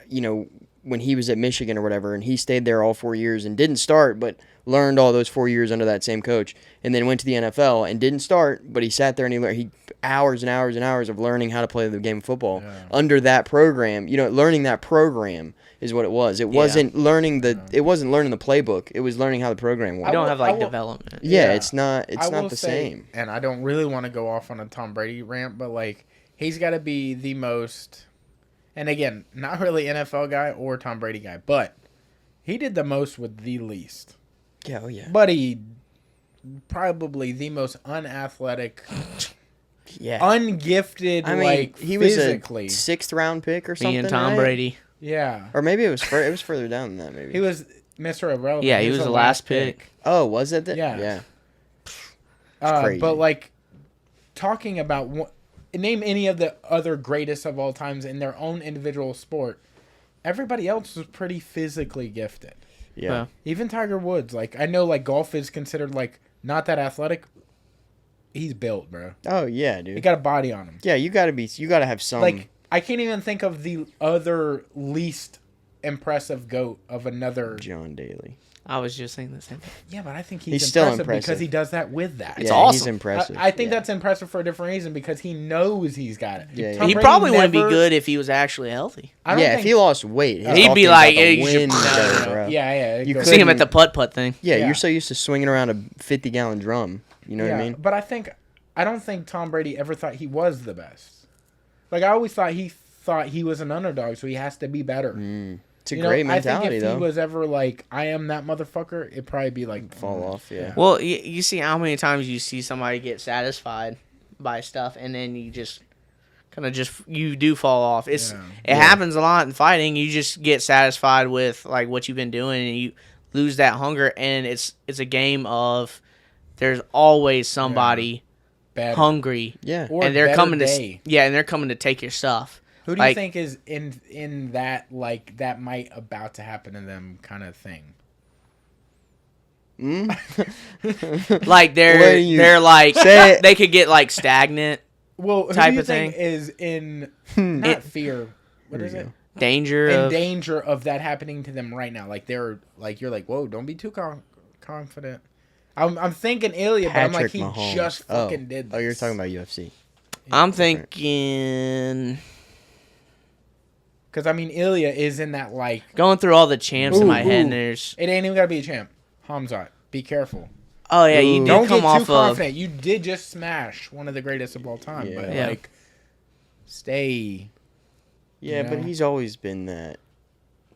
when he was at Michigan or whatever, and he stayed there all 4 years and didn't start, but learned all those 4 years under that same coach, and then went to the NFL and didn't start, but he sat there and he learned hours and hours and hours of learning how to play the game of football under that program. Learning that program is what it was. It wasn't learning the playbook. It was learning how the program worked. We don't have development. Yeah, it's not the same. And I don't really want to go off on a Tom Brady rant, but like he's got to be the most. And again, not really NFL guy or Tom Brady guy, but he did the most with the least. Yeah, oh yeah. But he probably the most unathletic, ungifted. I mean, he physically. Was a 6th round pick or something. Me and Tom Brady. Yeah. Or maybe it was further down than that. Maybe he was Mr. Irrelevant. Yeah, he was the last pick. Oh, was it? Yeah. Crazy. But like talking about name any of the other greatest of all times in their own individual sport. Everybody else was pretty physically gifted. Yeah. Even Tiger Woods. Like, I know, like, golf is considered, like, not that athletic. He's built, bro. Oh, yeah, dude. He got a body on him. Yeah, you gotta have some. Like, I can't even think of the other least impressive GOAT of another. John Daly. I was just saying the same thing. Yeah, but I think he's still impressive because he does that with that. It's awesome. He's impressive. I think that's impressive for a different reason because he knows he's got it. Yeah, he probably wouldn't be good if he was actually healthy. If he lost weight, he'd be like, yeah. You see him at the putt thing. Yeah, you're so used to swinging around a 50-gallon drum. You know what I mean? But I don't think Tom Brady ever thought he was the best. Like, I always thought he was an underdog, so he has to be better. It's a great mentality, I think if though. he was ever like, I am that motherfucker, it'd probably be like... Fall off, yeah. Well, you see how many times you see somebody get satisfied by stuff, and then you just kind of you do fall off. It happens a lot in fighting. You just get satisfied with like what you've been doing, and you lose that hunger, and it's a game of there's always somebody hungry. Yeah. Or and they're coming day. and they're coming to take your stuff. Who do you think is in that, like, that might about to happen to them kind of thing? Like, they're like, they could get, like, stagnant type of thing. Is in, not fear, what is it? Danger of that happening to them right now. Like, they're, like, you're like, whoa, don't be too confident. I'm thinking Ilya, but I'm like, he Mahomes. just fucking did this. Oh, you're talking about UFC. I'm thinking... Because, I mean, Ilya is in that, like... Going through all the champs in my head, and there's... It ain't even got to be a champ. Hamzat. Be careful. Oh, yeah, you did come off of... Don't get too confident. You did just smash one of the greatest of all time. Yeah. But, like, stay... Yeah, but he's always been that.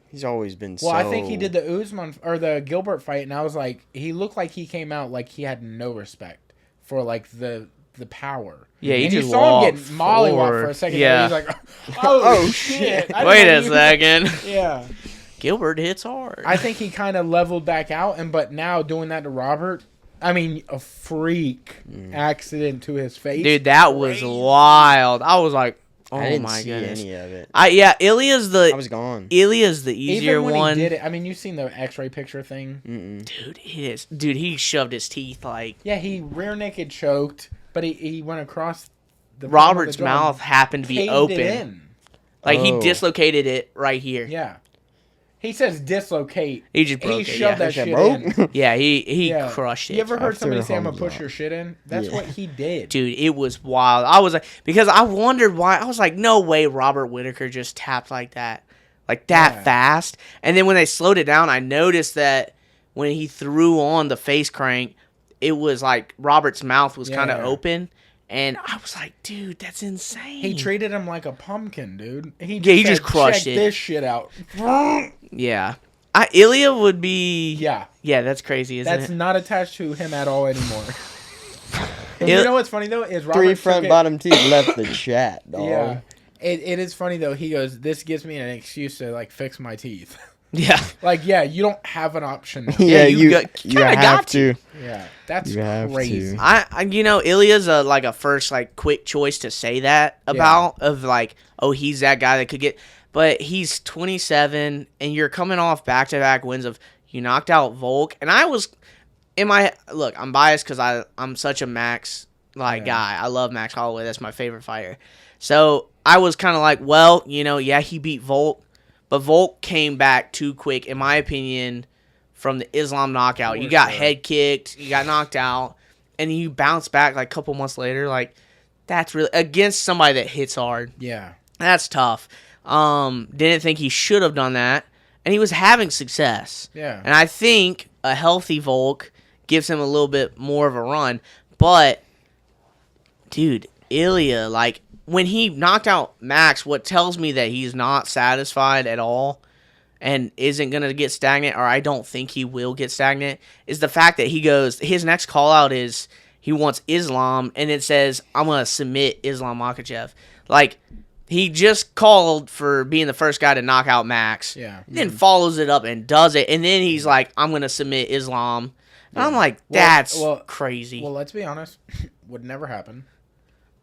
He's always been Well, I think he did the Usman... Or the Gilbert fight, and I was like... He looked like he came out like he had no respect for, like, the the power. Yeah, and you saw him get mollywopped for a second. Yeah. He's like, oh shit. Wait a second. Yeah. Gilbert hits hard. I think he kind of leveled back out, but now doing that to Robert, I mean, a freak accident to his face. Dude, that was wild. I was like, oh I didn't my see goodness. any of it. I was gone. Ilya's the easier Even when one. he did it, I mean, you've seen the X-ray picture thing. Mm-mm. Dude, he shoved his teeth like. Yeah, he rear naked choked, but he went across the. Robert's mouth happened to be open. In. Like he dislocated it right here. Yeah. He says dislocate. He just broke it. He shoved that shit in. Yeah, he crushed it. You ever heard somebody say, I'm going to push your shit in? That's what he did. Dude, it was wild. I was like, because I wondered why. I was like, no way Robert Whittaker just tapped like that fast. And then when they slowed it down, I noticed that when he threw on the face crank, it was like Robert's mouth was kind of open. And I was like, dude, that's insane. He treated him like a pumpkin, dude. He just crushed Check it. this shit out. Yeah. Ilya would be... Yeah. Yeah, that's crazy, isn't it? That's not attached to him at all anymore. You know what's funny, though? Is Robert 3 front bottom teeth left the chat, dog. Yeah. It is funny, though. He goes, this gives me an excuse to, like, fix my teeth. Yeah. Like, yeah, you don't have an option now. Yeah, you have to. Yeah, that's You have crazy. to. Ilya's a first, like, quick choice to say that about, of, like, oh, he's that guy that could get... But he's 27, and you're coming off back-to-back wins of... You knocked out Volk, and I was... Look, I'm biased because I'm such a Max, guy. I love Max Holloway. That's my favorite fighter. So, I was kind of like, well, he beat Volk. But Volk came back too quick, in my opinion, from the Islam knockout. You got head kicked, you got knocked out, and you bounce back like a couple months later. Like, that's really against somebody that hits hard. Yeah. That's tough. Didn't think he should have done that, and he was having success. Yeah. And I think a healthy Volk gives him a little bit more of a run. But, dude, Ilya, when he knocked out Max, what tells me that he's not satisfied at all and isn't going to get stagnant, or I don't think he will get stagnant, is the fact that he goes, his next call out is he wants Islam, and it says, I'm going to submit Islam Makhachev. Like, he just called for being the first guy to knock out Max. Yeah. Then follows it up and does it, and then he's like, I'm going to submit Islam. And I'm like, that's crazy. Well, let's be honest. Would never happen.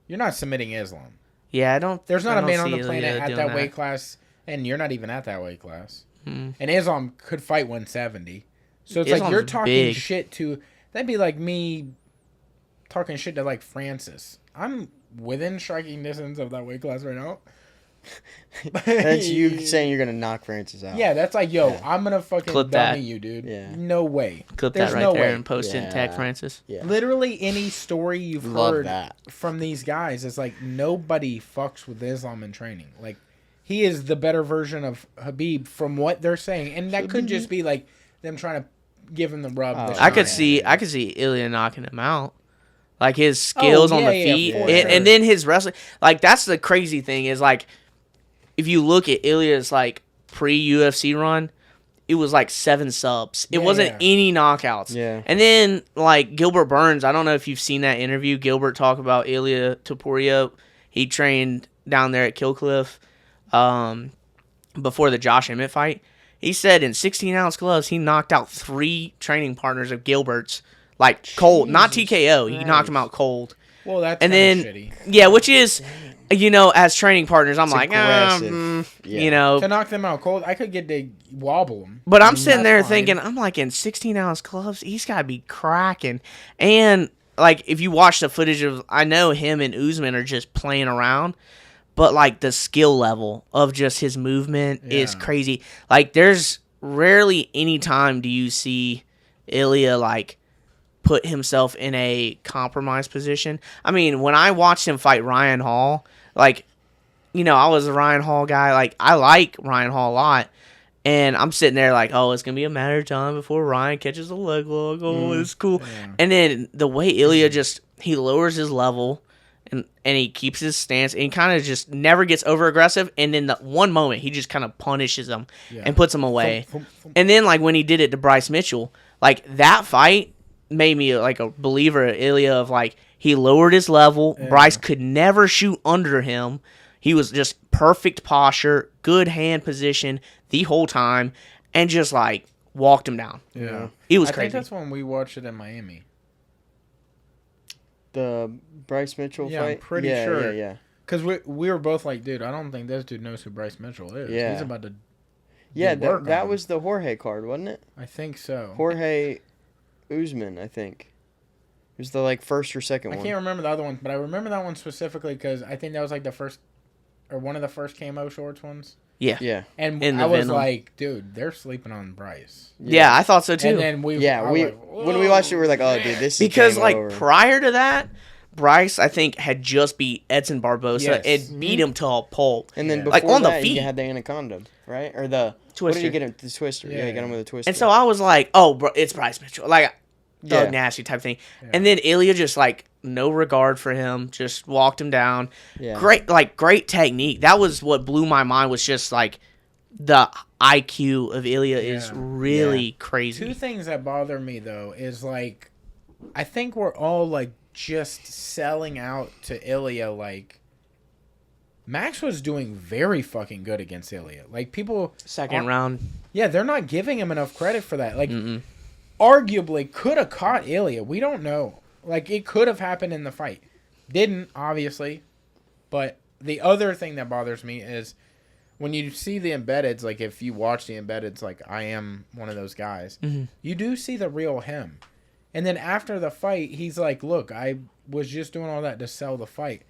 You're not submitting Islam. Yeah, I don't. There's not a man on the planet at that weight class, and you're not even at that weight class. And Islam could fight 170. So it's like you're talking shit to. That'd be like me talking shit to like Francis. I'm within striking distance of that weight class right now. That's you saying you're gonna knock Francis out. Yeah, that's like, I'm gonna fucking dummy you, dude. Yeah. No way. Clip There's that right no there way. and post it and tag Francis. Yeah. Literally any story you've heard from these guys is like nobody fucks with Islam in training. Like he is the better version of Habib from what they're saying, and that could just be like them trying to give him the rub. I could see Ilya knocking him out. Like his skills on the feet, and then his wrestling. Like that's the crazy thing is like, if you look at Ilya's like pre-UFC run, it was like 7 subs. It wasn't any knockouts. Yeah. And then like Gilbert Burns, I don't know if you've seen that interview. Gilbert talked about Ilya Topuria. He trained down there at Killcliff before the Josh Emmett fight. He said in 16-ounce gloves, he knocked out 3 training partners of Gilbert's. Like cold, not TKO. He knocked him out cold. Well, that's and then shitty. Yeah, which is, as training partners, I'm like, to knock them out cold, I could get to wobble them. But I'm sitting there thinking, I'm like, in 16-ounce gloves, he's got to be cracking. And like, if you watch the footage of, I know him and Usman are just playing around, but like the skill level of just his movement is crazy. Like, there's rarely any time do you see Ilya like put himself in a compromised position. I mean, when I watched him fight Ryan Hall, like, I was a Ryan Hall guy. Like, I like Ryan Hall a lot. And I'm sitting there like, oh, it's going to be a matter of time before Ryan catches a leg lock. Oh, it's cool. Yeah. And then the way Ilya he lowers his level and he keeps his stance and kind of just never gets over aggressive. And then the one moment, he just kind of punishes him and puts him away. And then, like, when he did it to Bryce Mitchell, like, that fight made me like a believer of Ilya of like He lowered his level. Yeah. Bryce could never shoot under him. He was just perfect posture, good hand position the whole time, and just like walked him down. Yeah. It was crazy. I think that's when we watched it in Miami. The Bryce Mitchell fight? I'm pretty sure. Yeah. Because we were both like, dude, I don't think this dude knows who Bryce Mitchell is. Yeah. He's about to that was the Jorge card, wasn't it? I think so. Jorge Usman, I think. It was the like first or second one. I can't remember the other one, but I remember that one specifically because I think that was like the first, or one of the first camo shorts ones. Yeah. And I was like, dude, they're sleeping on Bryce. Yeah, I thought so too. And then when we watched it, we were like, oh, dude, this is because like over. Prior to that, Bryce, I think, had just beat Edson Barbosa. It beat him to a pulp. And then before on that, you had the anaconda, right? Or the twister. What did you get him? The twister. Yeah, he got him with a twister. And so I was like, oh, bro, it's Bryce Mitchell. Like, Doug Nasty type thing. Yeah. And then Ilya just, like, no regard for him, just walked him down. Yeah. Great technique. That was what blew my mind, was just, like, the IQ of Ilya is really crazy. Two things that bother me, though, is, like, I think we're all, like, just selling out to Ilya. Like, Max was doing very fucking good against Ilya. Like, people... Second round. Yeah, they're not giving him enough credit for that. Like, arguably could have caught Ilya. We don't know. Like, it could have happened in the fight. Didn't, obviously. But the other thing that bothers me is when you see the embeddeds, like, if you watch the embeddeds, like, I am one of those guys, you do see the real him. And then after the fight, he's like, look, I was just doing all that to sell the fight.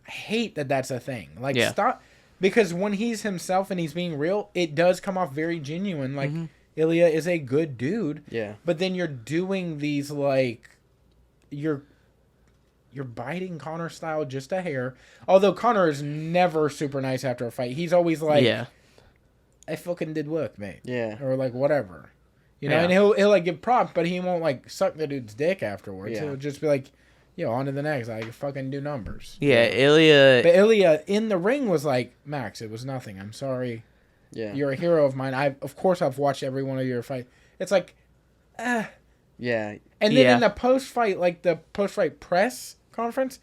I hate that that's a thing. Like, stop. Because when he's himself and he's being real, it does come off very genuine. Like, Ilya is a good dude. Yeah. But then you're doing these, like, you're biting Conor style just a hair. Although Conor is never super nice after a fight. He's always like, I fucking did work, mate. Yeah. Or, like, whatever. You know, and he'll like give props, but he won't like suck the dude's dick afterwards. Yeah. He'll just be like, yo, on to the next. I fucking do numbers. Yeah, Ilya. But Ilya in the ring was like, Max, it was nothing. I'm sorry. Yeah. You're a hero of mine. Of course I've watched every one of your fights. It's like, Yeah. And then in the post-fight, like the post-fight press conference,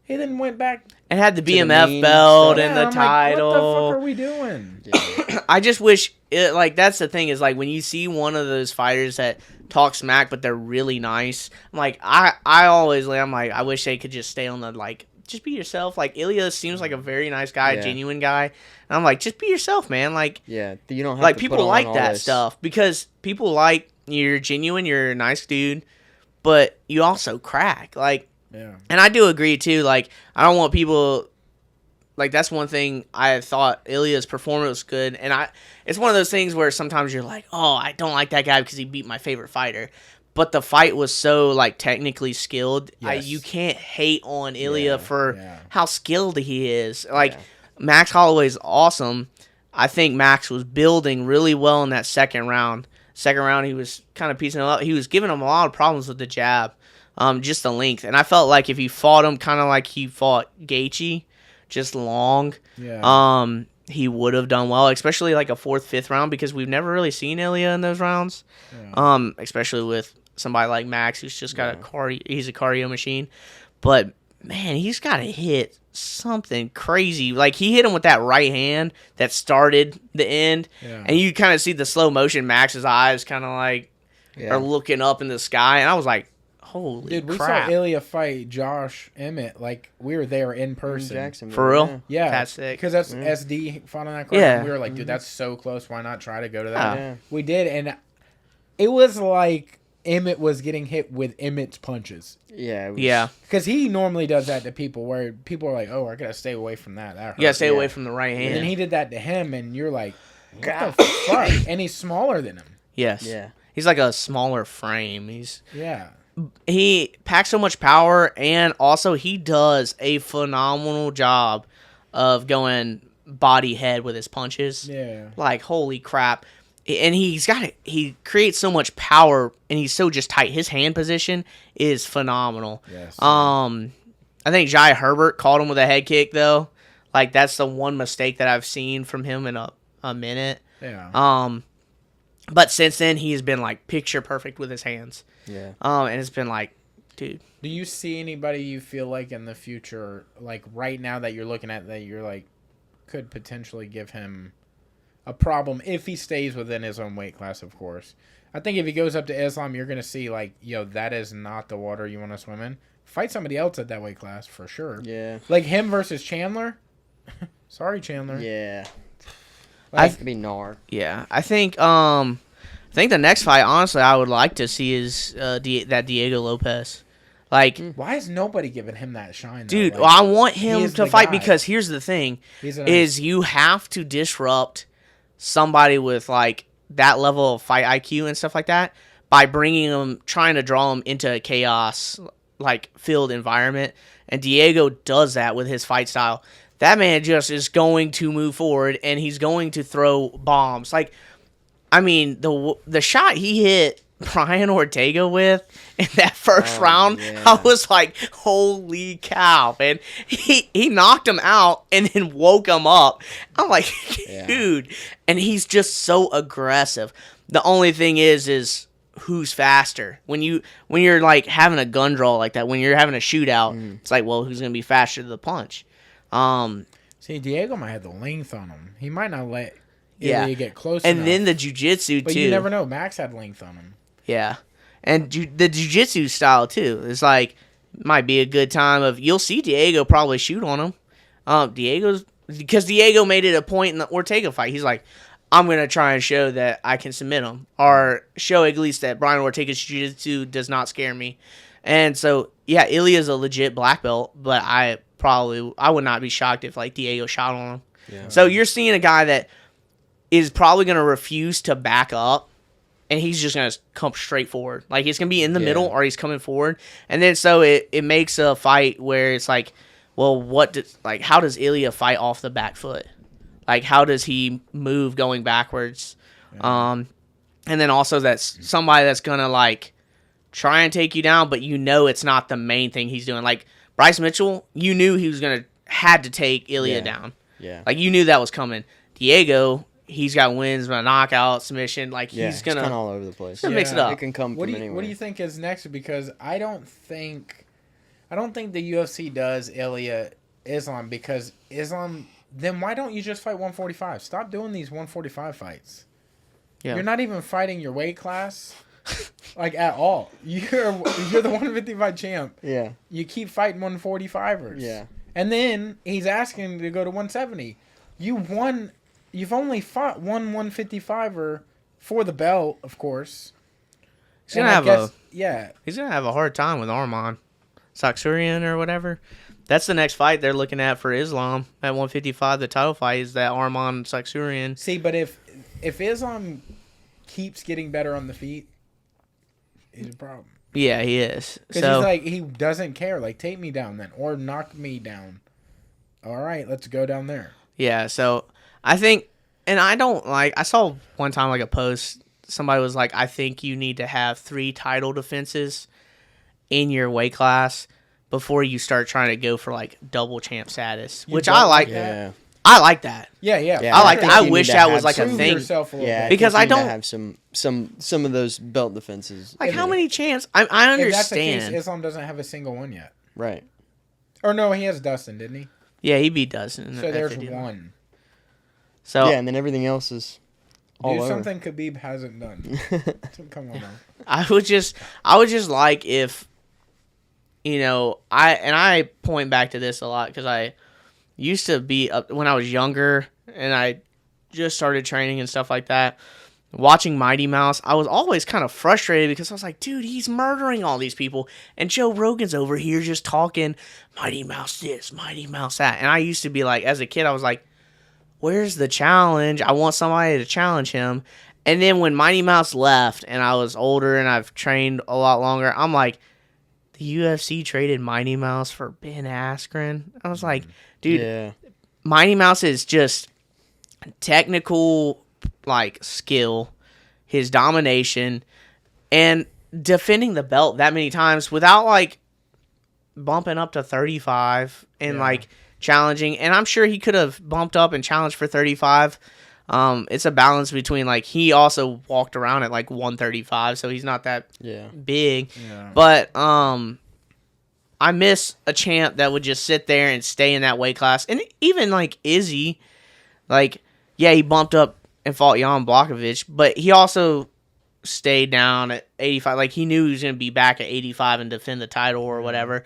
he then went back and had the BMF belt and the title. Like, what the fuck are we doing? Yeah. I just wish that's the thing is like when you see one of those fighters that talk smack but they're really nice. I'm like I wish they could just stay on the like just be yourself. Like Ilya seems like a very nice guy, genuine guy. And I'm like just be yourself, man. Like you don't have like to people put on like all that this stuff because people like you're genuine, you're a nice dude, but you also crack like. Yeah. And I do agree, too. Like, I don't want people... Like, that's one thing I thought Ilya's performance was good. And it's one of those things where sometimes you're like, oh, I don't like that guy because he beat my favorite fighter. But the fight was so, like, technically skilled. Yes. You can't hate on Ilya for how skilled he is. Like, Max Holloway's awesome. I think Max was building really well in that second round. Second round, he was kind of piecing it up. He was giving him a lot of problems with the jab. Just the length. And I felt like if he fought him kind of like he fought Gaethje, just long, he would have done well, especially like a fourth, fifth round, because we've never really seen Ilya in those rounds, especially with somebody like Max, who's just got he's a cardio machine. But, man, he's got to hit something crazy. Like, he hit him with that right hand that started the end, and you kind of see the slow motion, Max's eyes kind of like are looking up in the sky, and I was like, holy crap. We saw Ilya fight Josh Emmett. Like, we were there in person. For real? Yeah. That's sick. Because that's SD fought on that card. Yeah. And we were like, dude, that's so close. Why not try to go to that? Yeah. We did, and it was like Emmett was getting hit with Emmett's punches. Yeah. Because he normally does that to people where people are like, oh, I got to stay away from that. That hurts. You got to stay away from the right hand. And then he did that to him, and you're like, what the fuck? And he's smaller than him. Yes. Yeah. He's like a smaller frame. Yeah. He packs so much power, and also he does a phenomenal job of going body head with his punches. Yeah. Like, holy crap. And he creates so much power, and he's so just tight. His hand position is phenomenal. Yes. I think Jai Herbert caught him with a head kick, though. Like, that's the one mistake that I've seen from him in a minute. Yeah. But since then, he's been, like, picture perfect with his hands. Yeah. And it's been, like, dude. Do you see anybody you feel like in the future, like right now that you're looking at, that you're like could potentially give him a problem if he stays within his own weight class, of course? I think if he goes up to Islam, you're going to see like, yo, that is not the water you want to swim in. Fight somebody else at that weight class for sure. Yeah. Like him versus Chandler. Sorry, Chandler. Yeah. Like, I'd be gnar. Yeah, I think the next fight, honestly, I would like to see is that Diego Lopez. Like, why is nobody giving him that shine, though? Dude, like, well, I want him to fight guy. Because here's the thing: is you have to disrupt somebody with like that level of fight IQ and stuff like that by bringing them, trying to draw them into a chaos like filled environment. And Diego does that with his fight style. That man just is going to move forward and he's going to throw bombs. Like, I mean, the shot he hit Brian Ortega with in that first round, yeah. I was like, holy cow, man. He knocked him out and then woke him up. I'm like, dude. And he's just so aggressive. The only thing is who's faster? When you're like having a gun draw like that, when you're having a shootout, it's like, well, who's going to be faster to the punch? See, Diego might have the length on him. He might not let Ilya get close and enough. then the jiu-jitsu, but too. You never know. Max had length on him. Yeah. And the jiu-jitsu style, too. It's like, might be a good time of, you'll see Diego probably shoot on him. Because Diego made it a point in the Ortega fight. He's like, I'm going to try and show that I can submit him. Or show at least that Brian Ortega's jiu-jitsu does not scare me. And so, yeah, Ilya's a legit black belt, but I would not be shocked if like Diego shot on him. Yeah. So you're seeing a guy that is probably going to refuse to back up, and he's just going to come straight forward. Like, he's going to be in the middle, or he's coming forward. And then so it makes a fight where it's like, well, how does Ilya fight off the back foot? Like, how does he move going backwards? Yeah. And then also that's somebody that's going to, like, try and take you down, but you know it's not the main thing he's doing. Like, Bryce Mitchell, you knew he was had to take Ilya down. Yeah. Like, you knew that was coming. Diego, he's got wins by knockout, submission. Like, he's going to... kind of all over the place. Mix it up. It can come from anywhere. What do you think is next? Because I don't think the UFC does Ilya Islam, because Islam... Then why don't you just fight 145? Stop doing these 145 fights. Yeah. You're not even fighting your weight class, like, at all. You're the 155 champ. Yeah. You keep fighting 145ers. Yeah. And then he's asking to go to 170. You've only fought one 155er for the belt, of course. He's gonna have a hard time with Arman Saksurian or whatever. That's the next fight they're looking at for Islam at 155. The title fight is that Arman Saksurian. See, but if Islam keeps getting better on the feet, he's a problem. Yeah, he is. Because he's like, he doesn't care. Like, take me down then, or knock me down. All right, let's go down there. Yeah, so I think, and I saw one time like a post, somebody was like, I think you need to have 3 title defenses in your weight class before you start trying to go for like double champ status, which I like. Yeah. I like that. Yeah. I like that. I wish that was like a thing. Because I don't have some of those belt defenses. Like, how many champs? I understand. If that's the case, Islam doesn't have a single one yet. Right. Or no, he has Dustin, didn't he? Yeah, he beat Dustin. So there's one. So yeah, and then everything else is all over. Something Khabib hasn't done. Come on, man. I would just like if, I point back to this a lot because I used to be when I was younger and I just started training and stuff like that. Watching Mighty Mouse, I was always kind of frustrated because I was like, dude, he's murdering all these people. And Joe Rogan's over here just talking, Mighty Mouse this, Mighty Mouse that. And I used to be like, as a kid, I was like, where's the challenge? I want somebody to challenge him. And then when Mighty Mouse left and I was older and I've trained a lot longer, I'm like, the UFC traded Mighty Mouse for Ben Askren. I was like, dude, Mighty Mouse is just technical, like, skill, his domination, and defending the belt that many times without, like, bumping up to 35 and, like, challenging. And I'm sure he could have bumped up and challenged for 35. It's a balance between, like, he also walked around at, like, 135, so he's not that big. Yeah. But I miss a champ that would just sit there and stay in that weight class. And even like Izzy, like, yeah, he bumped up and fought Jan Blachowicz, but he also stayed down at 85. Like, he knew he was going to be back at 85 and defend the title or whatever.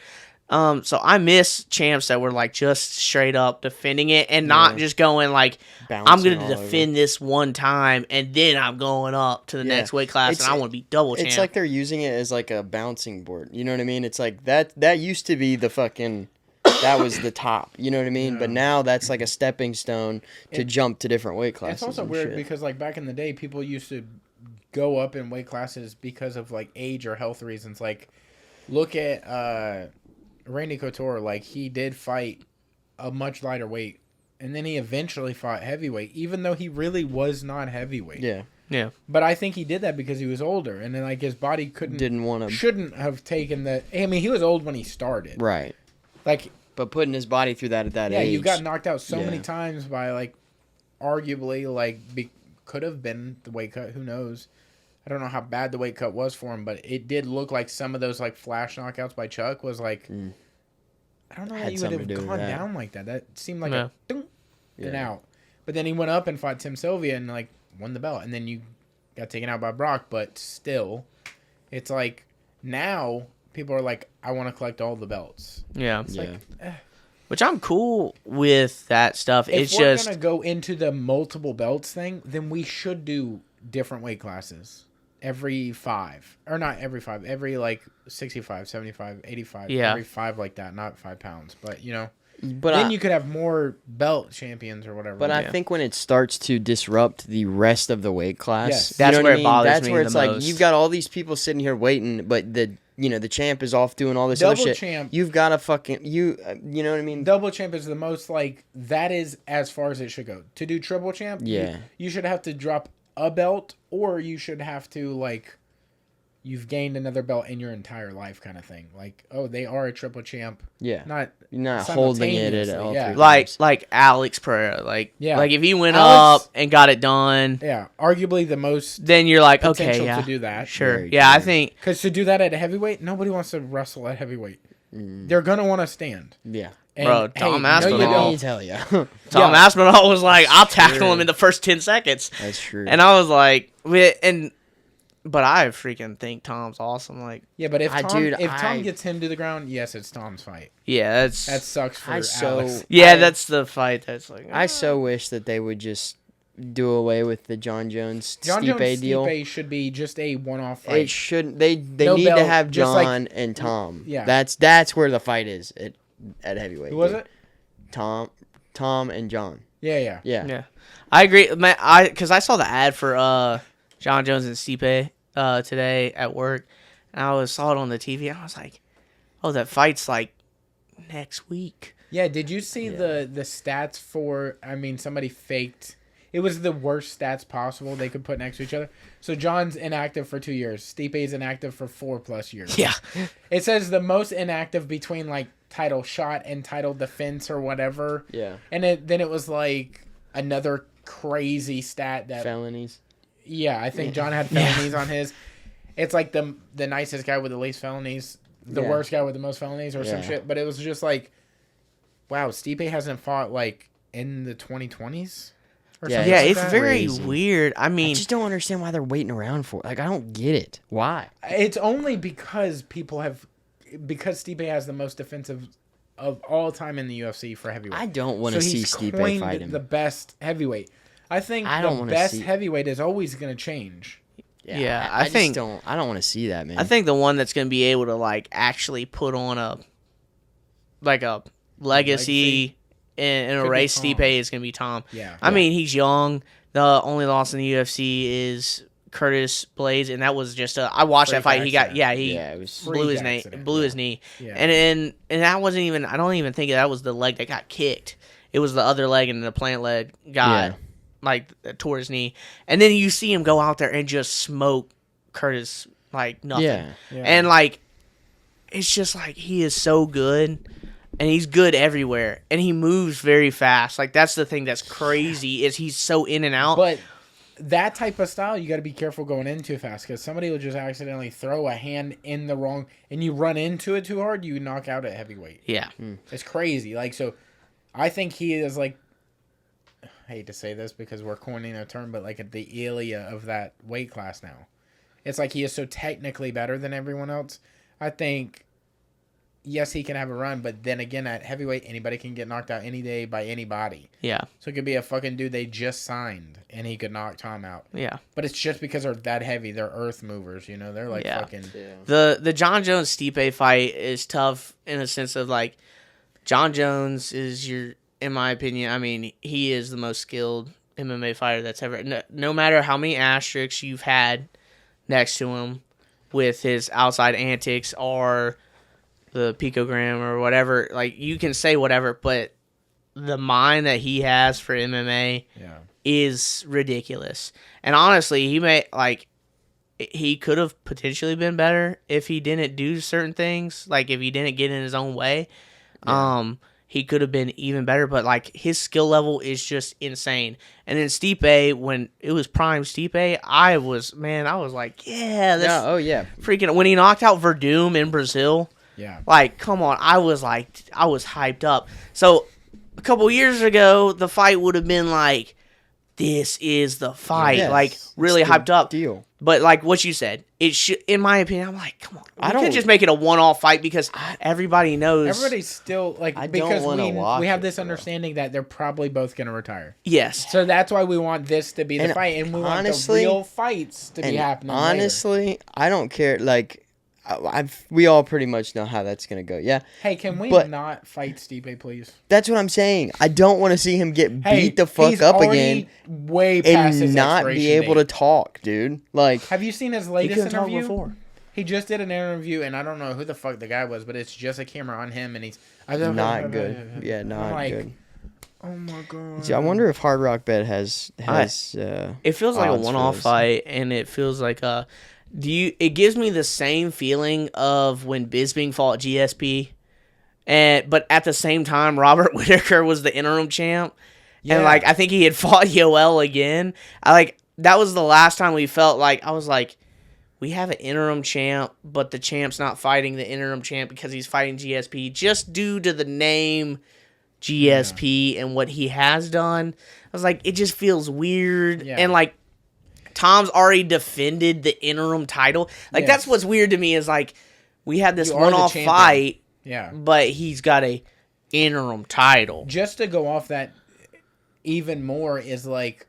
So I miss champs that were like just straight up defending it and not just going like, I'm going to defend this one time and then I'm going up to the next weight class and I want to be double champ. It's like they're using it as like a bouncing board. You know what I mean? It's like that used to be the fucking, that was the top. You know what I mean? Yeah. But now that's like a stepping stone to jump to different weight classes. It's also weird because like back in the day, people used to go up in weight classes because of like age or health reasons. Like, look at Randy Couture. Like, he did fight a much lighter weight, and then he eventually fought heavyweight, even though he really was not heavyweight. Yeah. But I think he did that because he was older, and then like his body shouldn't have taken the. I mean, he was old when he started, right? Like, but putting his body through that at that age, you got knocked out so many times by like, arguably like could have been the weight cut. Who knows? I don't know how bad the weight cut was for him, but it did look like some of those like flash knockouts by Chuck was like, I don't know how you would have gone down like that. That seemed like a ding, and out. But then he went up and fought Tim Sylvia and like won the belt, and then you got taken out by Brock. But still, it's like now people are like, I want to collect all the belts. Yeah, it's like, which I'm cool with that stuff. If we're gonna go into the multiple belts thing, then we should do different weight classes. Every 5. Or not every 5. Every, like, 65, 75, 85. Yeah. Every 5 like that. Not 5 pounds. But, you know. But then you could have more belt champions or whatever. But I think when it starts to disrupt the rest of the weight class, that's where it bothers me. That's where it's like, you've got all these people sitting here waiting, but the champ is off doing all this other shit. Champ, you've got to fucking, you know what I mean? Double champ is the most, like, that is as far as it should go. To do triple champ, you should have to drop a belt, or you should have to, like, you've gained another belt in your entire life kind of thing. Like, oh, they are a triple champ. Yeah. You're not holding it at all. Yeah. Like Alex Pereira. Like if he went up and got it done. Yeah. Arguably the most. Then you're like, potential okay, to do that. Sure. Very I think. Because to do that at a heavyweight, nobody wants to wrestle at heavyweight. They're going to want to stand. Yeah. And, bro, Tom Aspinall. Tom Aspinall was like, I'll tackle him in the first 10 seconds. That's true. And I was like, but I freaking think Tom's awesome. Like, yeah, but if Tom gets him to the ground, yes, it's Tom's fight. Yeah, that sucks for Alex. Yeah, that's the fight. That's like, I so wish that they would just do away with the John Jones Stipe deal. Stipe should be just a one-off fight. It shouldn't. They need to have John and Tom. Yeah, that's where the fight is at heavyweight. Who was it? Tom and John. Yeah. I agree, man. Because I saw the ad for John Jones and Stipe today at work, and I saw it on the TV, and I was like, oh, that fight's like next week. Yeah, did you see the stats for? I mean, somebody faked. It was the worst stats possible they could put next to each other. So John's inactive for 2 years. Stipe's inactive for 4+ years. Yeah. It says the most inactive between like title shot and title defense or whatever. Yeah. And then it was like another crazy stat that felonies. Yeah, I think John had felonies on his. It's like the nicest guy with the least felonies, the worst guy with the most felonies or some shit. But it was just like, wow, Stipe hasn't fought like in the 2020s. Yeah, it's very weird. I mean, I just don't understand why they're waiting around for it. Like, I don't get it. Why? It's only because Stipe has the most defensive of all time in the UFC for heavyweight. I don't want to see Stipe fight him. The best heavyweight. I think the best heavyweight is always going to change. Yeah, I don't want to see that, man. I think the one that's going to be able to like actually put on a legacy. In a race, Stipe is going to be Tom. Yeah. I mean, he's young. The only loss in the UFC is Curtis Blades, and that was just I watched that fight. Accident. He blew his knee. Yeah. And that wasn't even. I don't even think that was the leg that got kicked. It was the other leg, and the plant leg got tore his knee. And then you see him go out there and just smoke Curtis like nothing. Yeah. And like, it's just like he is so good. And he's good everywhere, and he moves very fast. Like, that's the thing that's crazy is he's so in and out. But that type of style, you got to be careful going in too fast because somebody will just accidentally throw a hand in the wrong, and you run into it too hard, you knock out at heavyweight. Yeah. It's crazy. Like, so I think he is like, I hate to say this because we're coining a term, but like at the Ilya of that weight class now. It's like he is so technically better than everyone else. I think, yes, he can have a run, but then again, at heavyweight, anybody can get knocked out any day by anybody. Yeah. So it could be a fucking dude they just signed, and he could knock Tom out. Yeah. But it's just because they're that heavy. They're earth movers, you know? They're like fucking... Yeah. The John Jones-Stipe fight is tough in a sense of, like, John Jones is in my opinion, I mean, he is the most skilled MMA fighter that's ever... No matter how many asterisks you've had next to him with his outside antics or the picogram or whatever, like, you can say whatever, but the mind that he has for MMA is ridiculous. And honestly, he could have potentially been better if he didn't do certain things, like if he didn't get in his own way. He could have been even better, but like his skill level is just insane. And then Stipe, when it was prime Stipe, I was like, freaking, when he knocked out Verdum in Brazil, like, come on, I was hyped up. So a couple years ago, the fight would have been like, this is the fight, like really hyped up. Deal. But like what you said, it should, in my opinion, I'm like, come on, I could just make it a one-off fight because everybody knows. Everybody's still like, because we have this understanding that they're probably both going to retire. Yes. So that's why we want this to be the fight, and we want the real fights to be happening. Honestly, later. I don't care. Like, we all pretty much know how that's gonna go. Yeah. Hey, can we not fight Stipe, please? That's what I'm saying. I don't want to see him get beat the fuck up again, way past his not be able to talk, dude. Like, have you seen his latest interview? Before. He just did an interview, and I don't know who the fuck the guy was, but it's just a camera on him, and he's not good. Yeah, not good. Oh my god. See, I wonder if Hard Rock Bet has. It feels like a one-off fight, and it feels like a. It gives me the same feeling of when Bisping fought GSP, but at the same time, Robert Whittaker was the interim champ, and like I think he had fought Yoel again. That was the last time we felt like I was like, we have an interim champ, but the champ's not fighting the interim champ because he's fighting GSP just due to the name GSP and what he has done. I was like, it just feels weird, and like. Tom's already defended the interim title. Like, that's what's weird to me is, like, we had this one-off fight, but he's got a interim title. Just to go off that even more is, like,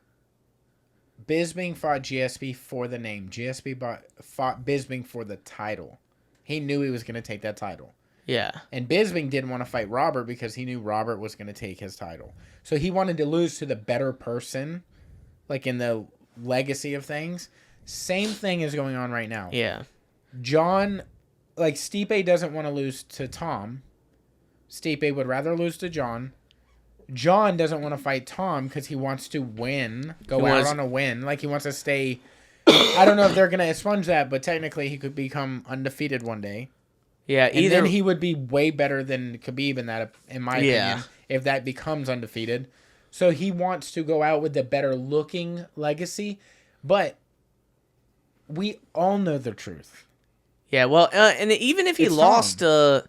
Bisping fought GSP for the name. GSP fought Bisping for the title. He knew he was going to take that title. Yeah. And Bisping didn't want to fight Robert because he knew Robert was going to take his title. So he wanted to lose to the better person, like, in the legacy of things. Same thing is going on right now. Yeah. Stipe doesn't want to lose to Tom. Stipe would rather lose to John. John doesn't want to fight Tom because he wants to win, out on a win. Like, he wants to stay. I don't know if they're going to expunge that, but technically he could become undefeated one day. Yeah, and then he would be way better than Khabib in my opinion, if that becomes undefeated. So he wants to go out with the better looking legacy, but we all know the truth. Yeah, well, and even if he lost to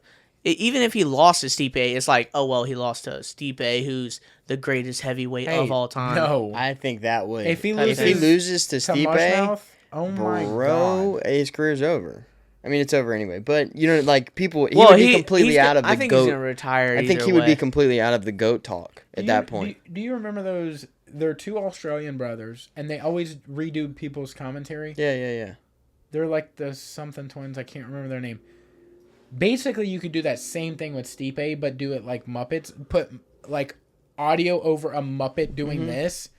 Stipe, it's like, oh well, he lost to Stipe, who's the greatest heavyweight of all time. No, I think that would. If he loses to Stipe, my god, his career's over. I mean, it's over anyway. But like people, he would be completely out of the GOAT. I think he's gonna retire. I think he would be completely out of the GOAT talk at that point. Do you remember those? There are two Australian brothers, and they always redo people's commentary. Yeah. They're like the something twins. I can't remember their name. Basically, you could do that same thing with Stipe, but do it like Muppets. Put like audio over a Muppet doing this.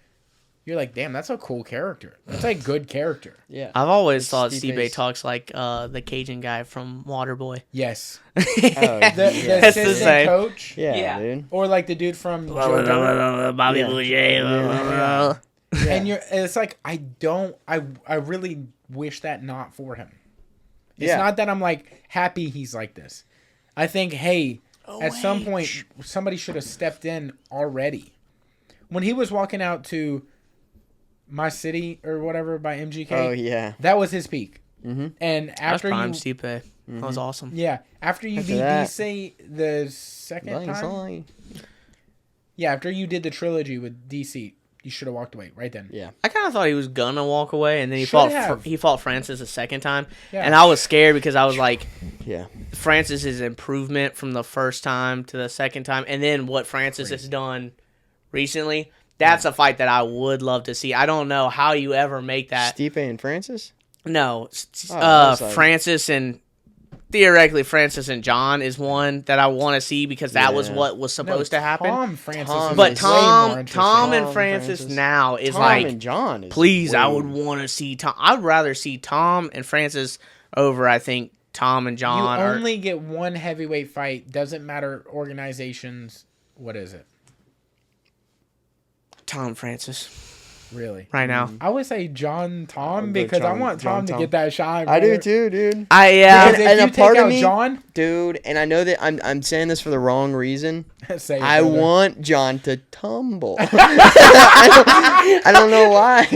You're like, damn, that's a cool character. That's a good character. Yeah. I've always thought Stipe talks like the Cajun guy from Waterboy. Yes. The assistant coach. Yeah, dude. Or like the dude from Bobby Boucher. And it's like, I really wish that not for him. It's not that I'm like happy he's like this. I think, hey, at some point, somebody should have stepped in already. When he was walking out to My City or whatever by MGK. Oh yeah, that was his peak. Mm-hmm. And after prime you, Stipe. That was awesome. Yeah, after you beat DC the second time. Yeah, after you did the trilogy with DC, you should have walked away right then. Yeah, I kind of thought he was gonna walk away, and then he fought Francis a second time, yeah. and I was scared because I was like, yeah, Francis's improvement from the first time to the second time, and then what Francis has done recently. That's a fight that I would love to see. I don't know how you ever make that. Stipe and Francis? No, Francis and theoretically Francis and John is one that I want to see because that was what was supposed to happen. Tom and Francis now is Tom and John. Please, I would want to see Tom. I'd rather see Tom and Francis over. I think Tom and John. You only get one heavyweight fight. Doesn't matter organizations. What is it? Tom Francis. Really? Right now. I would say Tom because I want Tom to get that shot. I do too, dude. And a part of me, John, dude, and I know that I'm saying this for the wrong reason. I want John to tumble. I don't know why.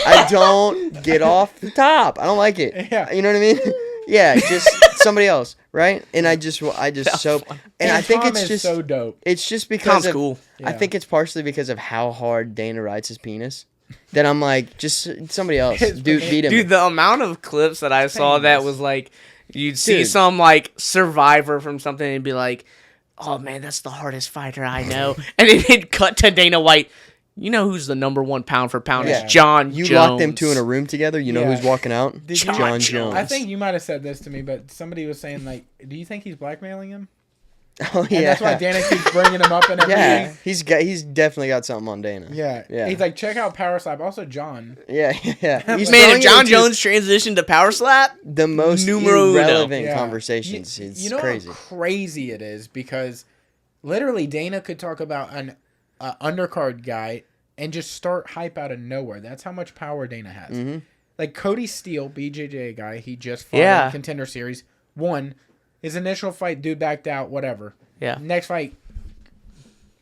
I don't get off the top. I don't like it. Yeah. You know what I mean? Yeah, just somebody else, right? And I think it's just so dope. It's just because Tom's cool. I think it's partially because of how hard Dana rides his penis. That I'm like, just somebody else, beat him. Dude, the amount of clips that I saw that was like, you'd see some like survivor from something and be like, oh man, that's the hardest fighter I know. And then it'd cut to Dana White. You know who's the number one pound for pound is John Jones. You lock them two in a room together, you know who's walking out? John Jones. I think you might have said this to me, but somebody was saying, like, do you think he's blackmailing him? Oh, yeah. And that's why Dana keeps bringing him up and everything. Yeah, he's definitely got something on Dana. Yeah. He's like, check out Power Slap. Also, John. Yeah. Man, if John Jones transitioned to Power Slap, the most irrelevant conversations. It's crazy. How crazy it is because literally Dana could talk about an undercard guy and just start hype out of nowhere. That's how much power Dana has. Mm-hmm. Like Cody Steele, BJJ guy, he just fought in Contender Series. Won. His initial fight, dude backed out, whatever. Yeah. Next fight,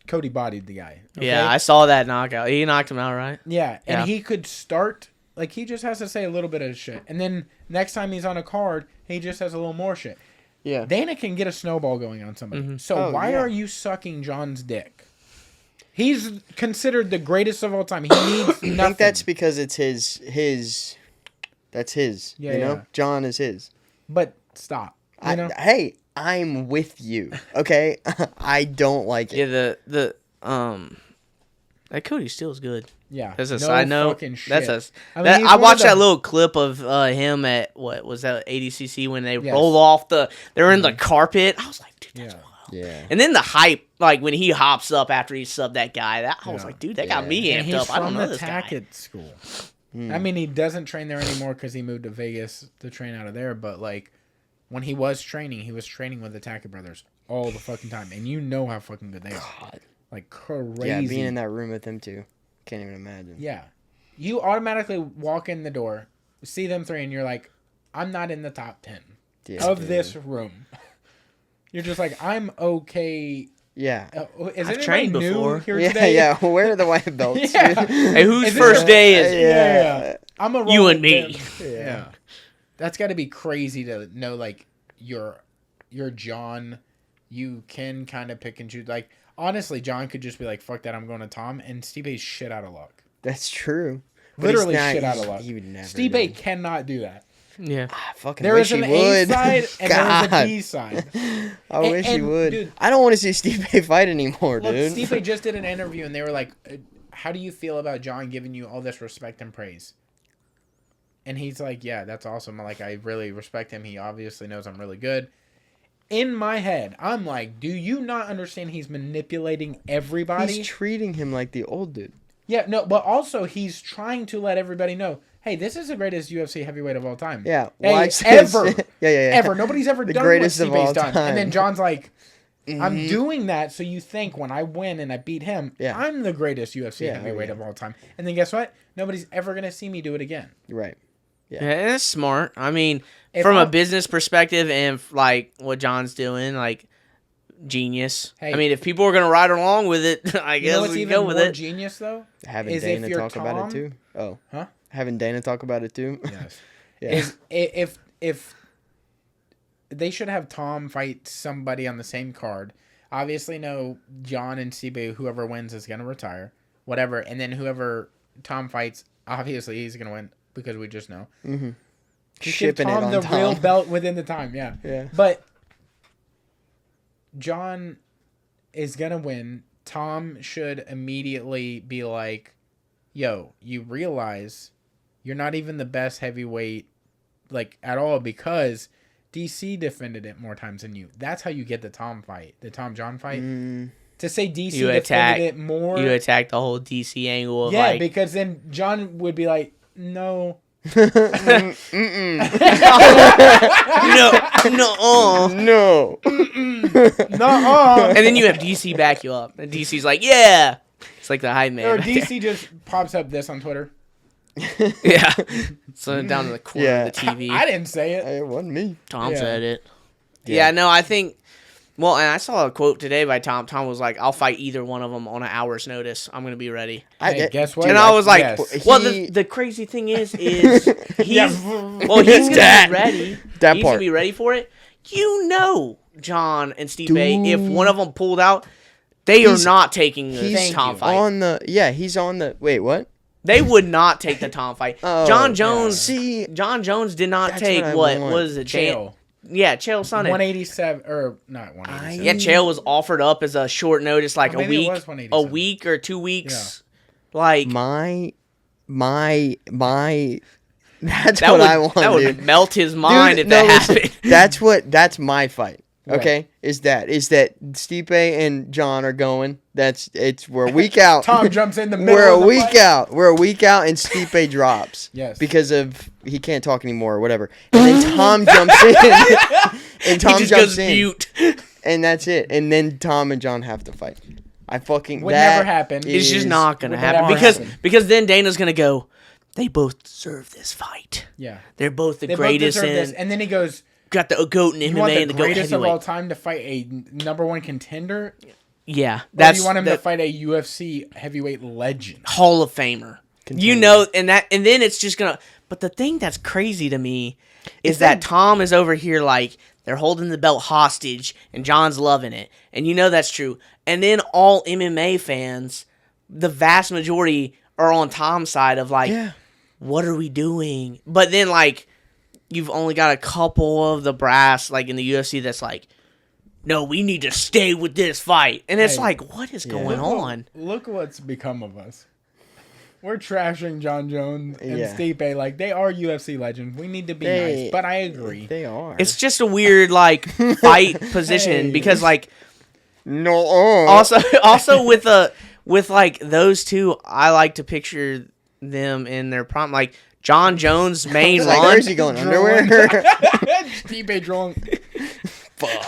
Cody bodied the guy. Okay? Yeah, I saw that knockout. He knocked him out, right? Yeah, and he could start, like he just has to say a little bit of shit. And then next time he's on a card, he just has a little more shit. Yeah. Dana can get a snowball going on somebody. Mm-hmm. So why are you sucking John's dick? He's considered the greatest of all time. He needs nothing. I think that's because it's his. That's his. Yeah, you know, John is his. But stop. Hey, I'm with you. Okay, I don't like it. Yeah, that Cody Steele's good. Yeah, that's a side note. That's I watched that little clip of him at what was that ADCC when they rolled off they're in the carpet. I was like, dude, that's wild. Yeah. And then the hype, like when he hops up after he subbed that guy, I was like, dude, that got me amped up. I don't know this guy. Tackett school. I mean, he doesn't train there anymore because he moved to Vegas to train out of there. But like, when he was training with the Tackett brothers all the fucking time, and you know how fucking good they are. Like crazy. Yeah, being in that room with them too, can't even imagine. Yeah, you automatically walk in the door, see them three, and you're like, I'm not in the top 10 of this room. You're just like, I'm okay. Yeah. I've trained before. Here today? Yeah. Where are the white belts? Hey, whose first day is it? Yeah. I'm a you and me. Yeah. That's got to be crazy to know, like, you're John. You can kind of pick and choose. Like, honestly, John could just be like, fuck that, I'm going to Tom. And Stipe's shit out of luck. That's true. Literally shit out of luck. He would never. Stipe cannot do that. Yeah. I fucking there wish is an he would. A side and there is a B side. I wish he would. Dude, I don't want to see Stipe fight anymore, dude. Stipe just did an interview and they were like, how do you feel about John giving you all this respect and praise? And he's like, yeah, that's awesome. Like, I really respect him. He obviously knows I'm really good. In my head, I'm like, do you not understand he's manipulating everybody? He's treating him like the old dude. Yeah, no, but also he's trying to let everybody know, hey, this is the greatest UFC heavyweight of all time. Yeah. Hey, ever. Ever. Nobody's ever done what Stipe's done. And then John's like, I'm doing that so you think when I win and I beat him, I'm the greatest UFC heavyweight of all time. And then guess what? Nobody's ever going to see me do it again. Right. Yeah, that's smart. I mean, from a business perspective and like what John's doing, like genius. Hey. I mean, if people are gonna ride along with it, I guess we can go with it. Genius though, having Dana talk about it too. Oh, huh? Having Dana talk about it too. Yes. Yeah. Is if they should have Tom fight somebody on the same card. Obviously, no, John and Stipe, whoever wins is gonna retire, whatever, and then whoever Tom fights, obviously he's gonna win because we just know. Mm-hmm. Shipping Tom it on the Tom. Real belt within the time, yeah. Yeah. But John is gonna win. Tom should immediately be like, "Yo, you realize you're not even the best heavyweight, like at all, because DC defended it more times than you. That's how you get the Tom fight, the Tom John fight. To say DC defended it more, you attack the whole DC angle. Of yeah, because then John would be like, no." No. And then you have DC back you up, and DC's like, yeah, it's like the hype man. Or DC just pops up this on Twitter. Yeah, so down to the corner of the TV. I didn't say it. It wasn't me. Tom said it. Yeah, no, I think. Well, and I saw a quote today by Tom. Tom was like, "I'll fight either one of them on an hour's notice. I'm going to be ready." Hey, guess what? And I was like, "Well, the crazy thing is he's going to be ready. He's going to be ready for it. You know, John and Stipe, if one of them pulled out, they are not taking the Tom fight. He's on the. Wait, what? They would not take the Tom fight. John Jones. John Jones did not take what was it? Chael. Yeah, Chael Sonnen. 187 or not 187. Yeah, Chael was offered up as a short notice, like a week or 2 weeks. Yeah. Like my. That's what I want. That would melt his mind if that happened. That's my fight. Okay, right. Is that Stipe and John are going? We're a week out. Tom jumps in the middle. We're a week out, and Stipe drops. Yes, because of he can't talk anymore or whatever. And then Tom jumps in, and Tom jumps in, mute. And that's it. And then Tom and John have to fight. Would never happen. It's just not gonna happen because then Dana's gonna go. They both deserve this fight. Yeah, they're both the greatest. And then he goes. Got the GOAT in MMA and the GOAT greatest heavyweight. of all time to fight a #1 contender. Yeah, you want him to fight a UFC heavyweight legend, Hall of Famer. Contender. You know, and then it's just gonna. But the thing that's crazy to me is that Tom is over here like they're holding the belt hostage, and John's loving it, and you know that's true. And then all MMA fans, the vast majority, are on Tom's side of like, what are we doing? But then like. You've only got a couple of the brass, like in the UFC, that's like, no, we need to stay with this fight. And it's like, what is going on? Look what's become of us. We're trashing John Jones and Stipe like they are UFC legends. We need to be nice, but I agree. They are. It's just a weird, like, fight position because, like, no. Also with like those two, I like to picture them in their prime, like. John Jones' main run. Where is he going? Underwear? Stipe drunk.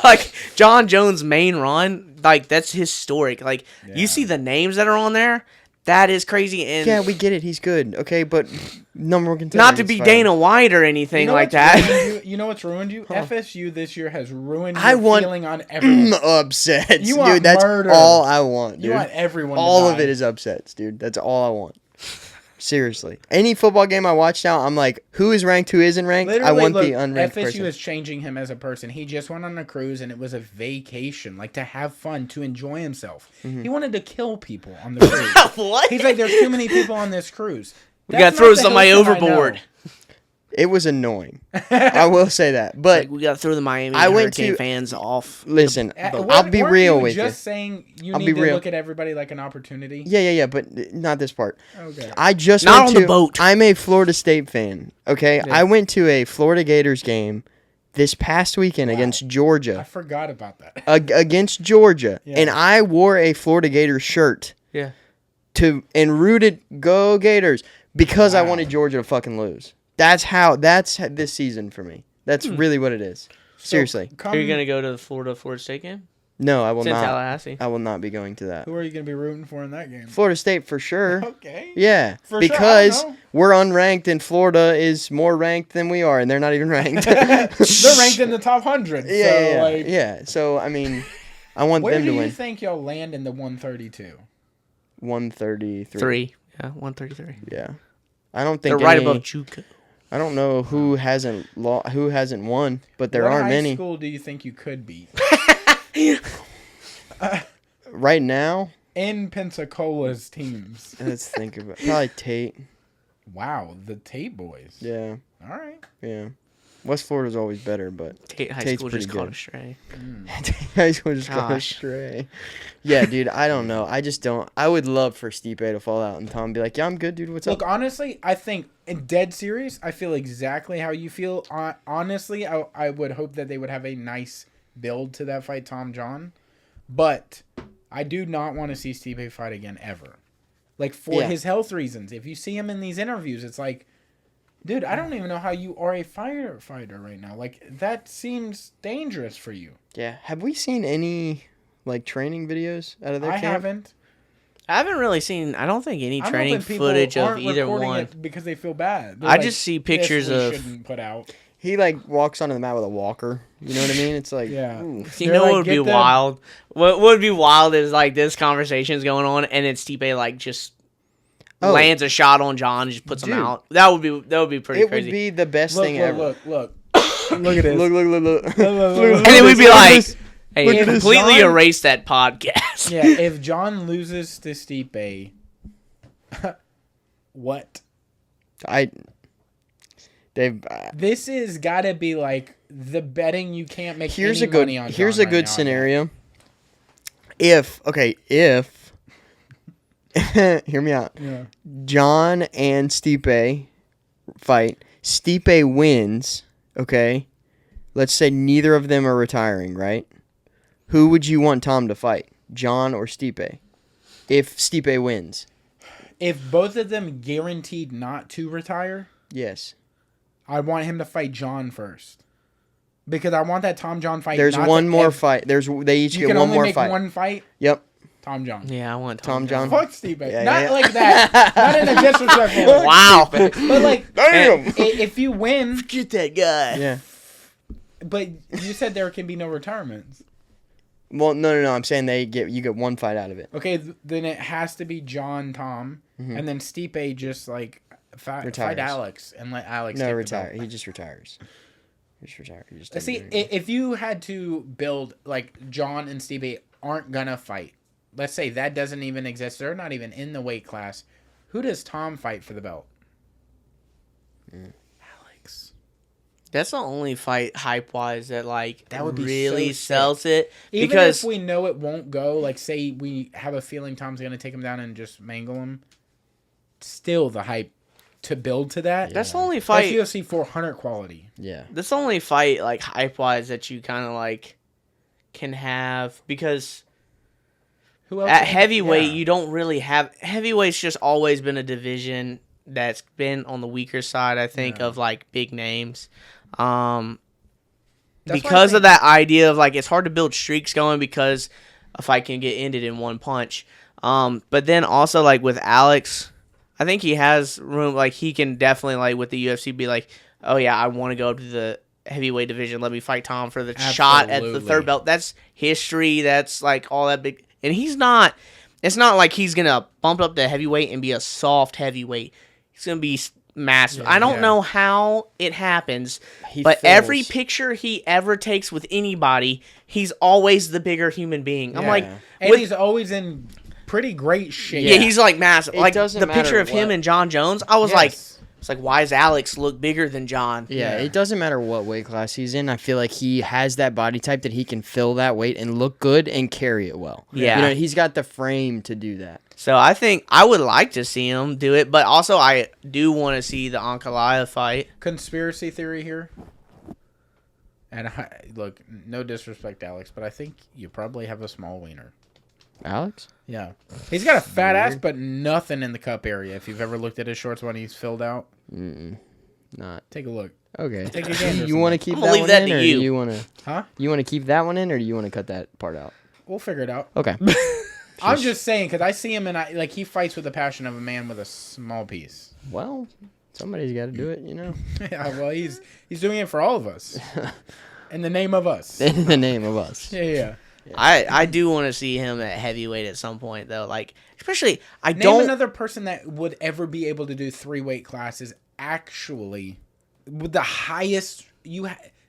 Like, John Jones' main run, like, that's historic. Like, you see the names that are on there, that is crazy. And yeah, we get it. He's good. Okay, but #1 contender. Not to be Dana White or anything like that. You know what's ruined you? FSU this year has ruined your feeling on everyone. Upsets. You want dude, that's murder. all I want, dude. You want everyone all to die. of it is upsets, dude. That's all I want. Seriously. Any football game I watch now, I'm like, who is ranked, who isn't ranked? Literally, I want the unranked FSU person. is changing him as a person. He just went on a cruise, and it was a vacation, like to have fun, to enjoy himself. Mm-hmm. He wanted to kill people on the cruise. What? He's like, there's too many people on this cruise. We got to throw somebody overboard. It was annoying. I will say that. But like we got to throw the Miami Hurricane fans off. Listen, I'll be real with you. Just saying you need to look at everybody like an opportunity. Yeah, but not this part. Okay. I just not on the boat. I'm a Florida State fan. Okay, yeah. I went to a Florida Gators game this past weekend against Georgia. I forgot about that. Against Georgia, and I wore a Florida Gators shirt. Yeah. And rooted Go Gators because I wanted Georgia to fucking lose. That's this season for me. That's really what it is. Seriously. Are you going to go to the Florida State game? No, I will not. It's in Tallahassee. I will not be going to that. Who are you going to be rooting for in that game? Florida State for sure. Okay. Yeah. Because we're unranked and Florida is more ranked than we are, and they're not even ranked. They're ranked in the top 100. Yeah. So, I mean, I want Where them to do win. you think y'all land in the 132? 133. Yeah, 133. Yeah. I don't think they're right above JUCO. I don't know who hasn't won, but there aren't many. What high school do you think you could beat? Right now? In Pensacola's teams. Let's think about it. Probably Tate. Wow, the Tate boys. Yeah. All right. Yeah. West Florida's always better, but Tate High Tate's School pretty just good. caught astray. Tate High School just got astray. Yeah, dude, I don't know. I just don't. I would love for Stipe to fall out and Tom be like, yeah, I'm good, dude. What's up? Look, honestly, I think in dead serious, I feel exactly how you feel. Honestly, I would hope that they would have a nice build to that fight, Tom John. But I do not want to see Stipe fight again ever. Like, for his health reasons. If you see him in these interviews, it's like, dude, I don't even know how you are a fighter right now. Like, that seems dangerous for you. Yeah. Have we seen any, like, training videos out of their camp? I haven't really seen, I don't think, any training footage of either one. It because they feel bad. I just see pictures of... shouldn't put out. He, like, walks onto the mat with a walker. You know what I mean? It's like... Yeah. Ooh. You know what would be wild? What would be wild is, like, this conversation's going on, and then Stipe, like, just... lands a shot on John and just puts him out. That would be pretty crazy. It would be the best thing ever. Look. Look at this. Look. And then we'd be like, hey, completely erase that podcast. Yeah, if John loses to Stipe, what? This is gotta be like the betting you can't make any money on. Here's a good scenario. If hear me out. Yeah. John and Stipe fight. Stipe wins, okay? Let's say neither of them are retiring, right? Who would you want Tom to fight? John or Stipe? If Stipe wins. If both of them guaranteed not to retire, yes. I want him to fight John first. Because I want that Tom John fight. There's one more fight. They each get one more fight. You can only make one fight? Yep. Tom John. Yeah, I want Tom John. Fuck Steve. Not like that. Not in a disrespectful way. Wow. But like, damn. If you win, forget that guy. Yeah. But you said there can be no retirements. Well, no. I'm saying you get one fight out of it. Okay, then it has to be John, Tom, and then Stipe just like fight Alex and let Alex. No, retire. He just retires. See, if you had to build like John and Stipe aren't gonna fight. Let's say that doesn't even exist. They're not even in the weight class. Who does Tom fight for the belt? Alex. That's the only fight hype-wise that that would be really so sells it. Even because if we know it won't go, like say we have a feeling Tom's going to take him down and just mangle him, still the hype to build to that. Yeah. That's the only fight. That's UFC 400 quality. Yeah. That's the only fight like hype-wise that you kind of like can have because... Who else at heavyweight, you don't really have... Heavyweight's just always been a division that's been on the weaker side, I think, of, like, big names. Because of that idea of, like, it's hard to build streaks going because a fight can get ended in one punch. But then also, like, with Alex, I think he has room... Like, he can definitely, like, with the UFC be like, oh, yeah, I want to go up to the heavyweight division. Let me fight Tom for the shot at the third belt. That's history. That's, like, all that big... And he's not, it's not like he's going to bump up to heavyweight and be a soft heavyweight. He's going to be massive. I don't know how it happens, but every picture he ever takes with anybody, he's always the bigger human being. I'm like... And he's always in pretty great shape. Yeah, he's like massive. Like the picture of him and John Jones, I was like... It's like, why does Alex look bigger than John? Yeah, it doesn't matter what weight class he's in. I feel like he has that body type that he can fill that weight and look good and carry it well. Yeah. You know, he's got the frame to do that. So I think I would like to see him do it, but also I do want to see the Ankalaev fight. Conspiracy theory here. And look, no disrespect, Alex, but I think you probably have a small wiener. Alex? Yeah. He's got a fat ass, but nothing in the cup area. If you've ever looked at his shorts when he's filled out. Not. Take a look. Okay. Take a gander. You want to keep that one in, or do you want to? Huh? You want to keep that one in, or do you want to cut that part out? We'll figure it out. Okay. I'm just saying because I see him and like he fights with the passion of a man with a small piece. Well, somebody's got to do it, you know. Yeah. Well, he's doing it for all of us. In the name of us. In the name of us. Yeah. Yeah. I do want to see him at heavyweight at some point, though. Like, especially, Name another person that would ever be able to do 3 weight classes actually with the highest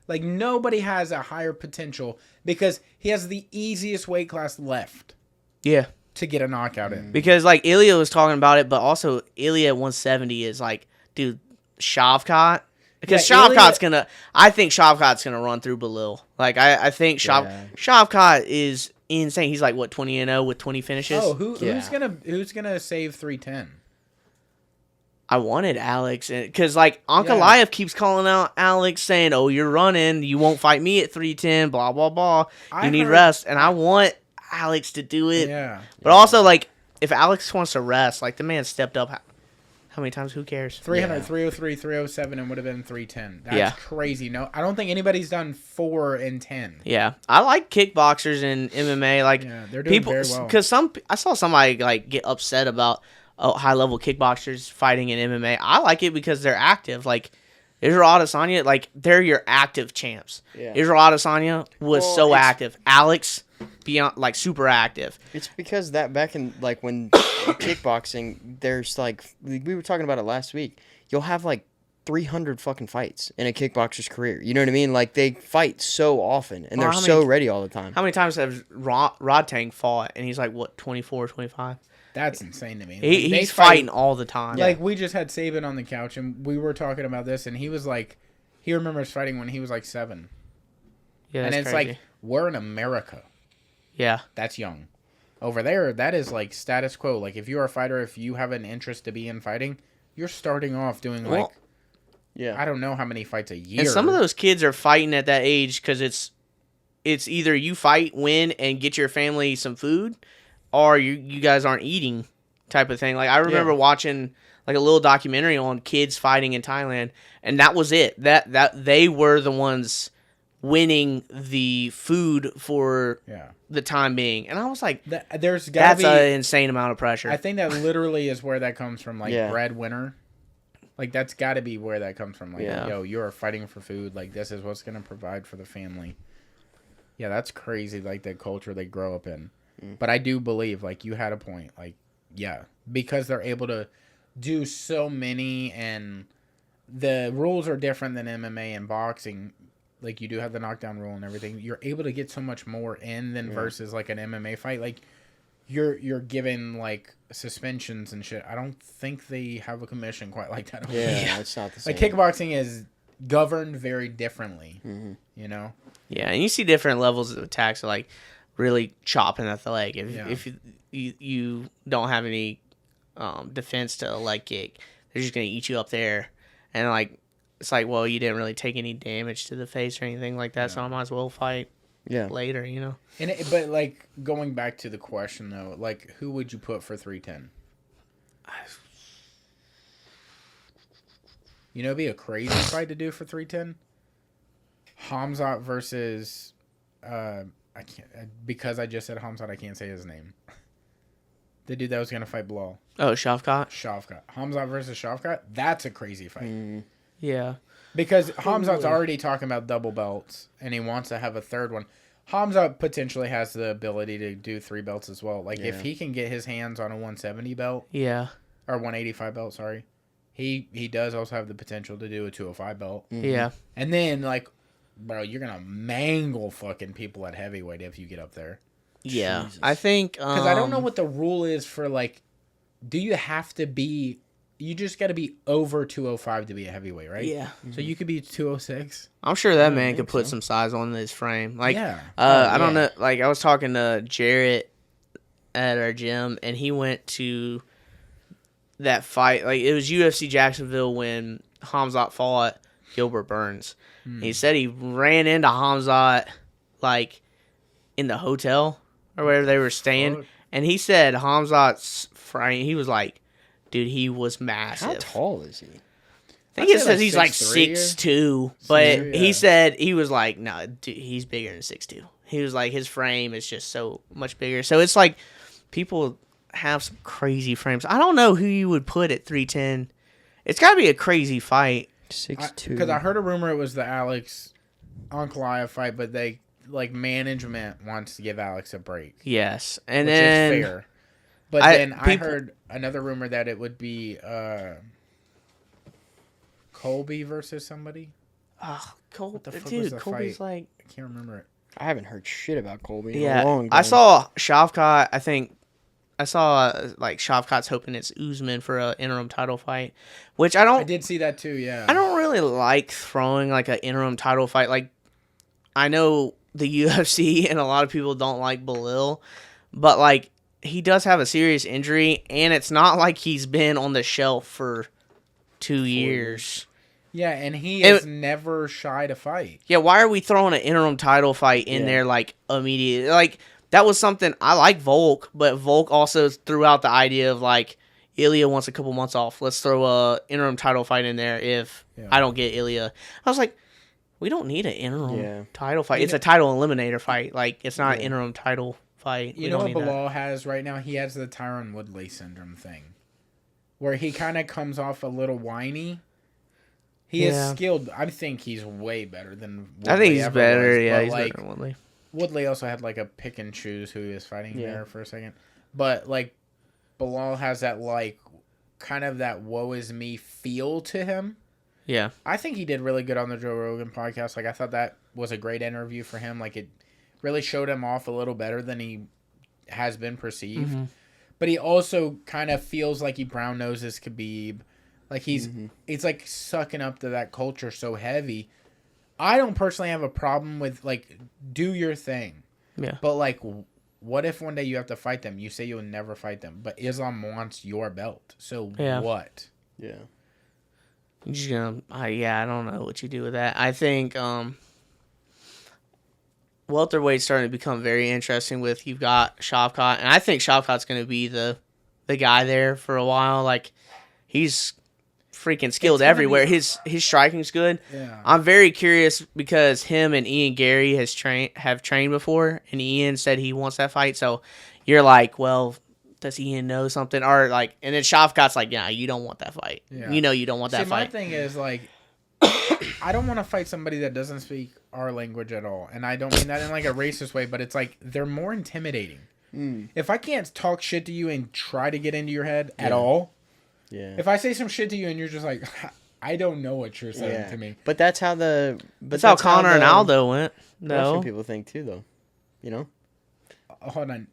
like nobody has a higher potential because he has the easiest weight class left. Yeah. To get a knockout in. Because like Ilya was talking about it, but also Ilya at 170 is like, dude, Shavkat. Because I think Shavkat's gonna run through Belil. Like I think Shavkat is insane. He's like what 20-0 with 20 finishes. Oh, who's gonna save 310? I wanted Alex, because like Ankalaev keeps calling out Alex, saying, "Oh, you're running. You won't fight me at 310. Blah blah blah. You need rest." And I want Alex to do it. Yeah. But also, like, if Alex wants to rest, like the man stepped up. How many times? Who cares? 300, 303, 307, and would have been 310. That's crazy. No, I don't think anybody's done 4 and 10. Yeah, I like kickboxers and MMA. Like, they're doing very well. Because I saw somebody like get upset about high level kickboxers fighting in MMA. I like it because they're active. Like Israel Adesanya, like they're your active champs. Yeah. Israel Adesanya was active. Alex, beyond like super active. It's because that back in like when kickboxing, there's like we were talking about it last week. You'll have like 300 fucking fights in a kickboxer's career. You know what I mean? Like they fight so often and they're so ready all the time. How many times have Rodtang fought and he's like what 24, 25? That's insane to me. He's fighting all the time. Like, we just had Saban on the couch, and we were talking about this, and he was like, he remembers fighting when he was like 7. Yeah, and it's crazy. like, we're in America. Yeah. That's young. Over there, that is like status quo. Like, if you're a fighter, if you have an interest to be in fighting, you're starting off doing I don't know how many fights a year. And some of those kids are fighting at that age because it's either you fight, win, and get your family some food, or you guys aren't eating type of thing. Like, I remember watching like a little documentary on kids fighting in Thailand, and that was it. That they were the ones winning the food for the time being. And I was like, that's an insane amount of pressure. I think that literally is where that comes from, like breadwinner. Like, that's got to be where that comes from. Like, yo, you're fighting for food. Like, this is what's going to provide for the family. Yeah, that's crazy, like, the culture they grow up in. But I do believe, like, you had a point. Like, yeah, because they're able to do so many, and the rules are different than MMA and boxing. Like, you do have the knockdown rule and everything. You're able to get so much more in than versus, like, an MMA fight. Like, you're given, like, suspensions and shit. I don't think they have a commission quite like that. Yeah, it's not the same. Like, kickboxing is governed very differently, you know? Yeah, and you see different levels of attacks, like really chopping at the leg. If you don't have any defense to a leg kick, they're just going to eat you up there. And, like, it's like, well, you didn't really take any damage to the face or anything like that, so I might as well fight later, you know? But, like, going back to the question, though, like, who would you put for 310? You know, it'd be a crazy fight to do for 310. Hamzat versus, I can't, because I just said Hamzat, I can't say his name. The dude that was going to fight Bilal. Oh, Shavkat? Shavkat. Hamzat versus Shavkat, that's a crazy fight. Yeah. Because Hamzat's already talking about double belts, and he wants to have a third one. Hamzat potentially has the ability to do 3 belts as well. Like, if he can get his hands on a 170 belt. Yeah. Or 185 belt, sorry. He does also have the potential to do a 205 belt. Yeah. And then, like, bro, you're going to mangle fucking people at heavyweight if you get up there. Yeah. Jesus. I think... Because I don't know what the rule is for, like, do you have to be... You just got to be over 205 to be a heavyweight, right? Yeah. So you could be 206. I'm sure that man could put some size on his frame. Like, I don't know. Like, I was talking to Jarrett at our gym, and he went to that fight. Like, it was UFC Jacksonville when Hamzat fought Gilbert Burns. He said he ran into Hamzat, like, in the hotel or wherever they were staying. And he said Hamzat's frame, he was like, dude, he was massive. How tall is he? I think it says he's like 6'2", but he said he was like, no, dude, he's bigger than 6'2". He was like, his frame is just so much bigger. So it's like people have some crazy frames. I don't know who you would put at 310. It's got to be a crazy fight. 6'2". Because I heard a rumor it was the Alex Ankalaev fight, but they like management wants to give Alex a break. Yes, and which then is fair. But then I heard another rumor that it would be Colby versus somebody. Oh, Colby, dude, Colby's fight? like I can't remember it. I haven't heard shit about Colby. Yeah, in a long time. I saw Shavkat. I think I saw like Shavkat's hoping it's Usman for an interim title fight, which I don't. I did see that too. Yeah, I don't really like throwing like an interim title fight. Like, I know the UFC and a lot of people don't like Belil, but like he does have a serious injury, and it's not like he's been on the shelf for 2 years. Yeah, and he is never shy to fight. Yeah, why are we throwing an interim title fight in there like immediately? Like, that was something I like Volk, but Volk also threw out the idea of like Ilya wants a couple months off. Let's throw a interim title fight in there if I don't get Ilya. I was like, we don't need an interim title fight. It's a title eliminator fight. Like, it's not an interim title fight. You know what Bilal has right now? He has the Tyron Woodley syndrome thing, where he kind of comes off a little whiny. He is skilled. I think he's way better than Woodley. I think he's better. Was, he's like, better than Woodley. Woodley also had like a pick and choose who he was fighting there for a second. But like Bilal has that like kind of that woe is me feel to him. Yeah. I think he did really good on the Joe Rogan podcast. Like I thought that was a great interview for him. Like it really showed him off a little better than he has been perceived. Mm-hmm. But he also kind of feels like he brown noses Khabib. Like he's like sucking up to that culture so heavy. I don't personally have a problem with like do your thing. Yeah. But like what if one day you have to fight them? You say you'll never fight them, but Islam wants your belt. So what? Yeah. You're just gonna I don't know what you do with that. I think welterweight's starting to become very interesting with you've got Shavkat, and I think Shavkat's gonna be the guy there for a while. Like he's freaking skilled everywhere. His striking's good. Yeah. I'm very curious because him and Ian Gary have trained before, and Ian said he wants that fight. So you're like, well, does Ian know something? Or like, and then Shavkat's like, yeah, you don't want that fight. Yeah. You know you don't want that fight. My thing is like, I don't want to fight somebody that doesn't speak our language at all, and I don't mean that in like a racist way, but it's like they're more intimidating. If I can't talk shit to you and try to get into your head at all. Yeah. If I say some shit to you and you're just like, I don't know what you're saying to me. But that's how that's how Conor and Aldo went. No. Russian people think too, though. You know. Hold on.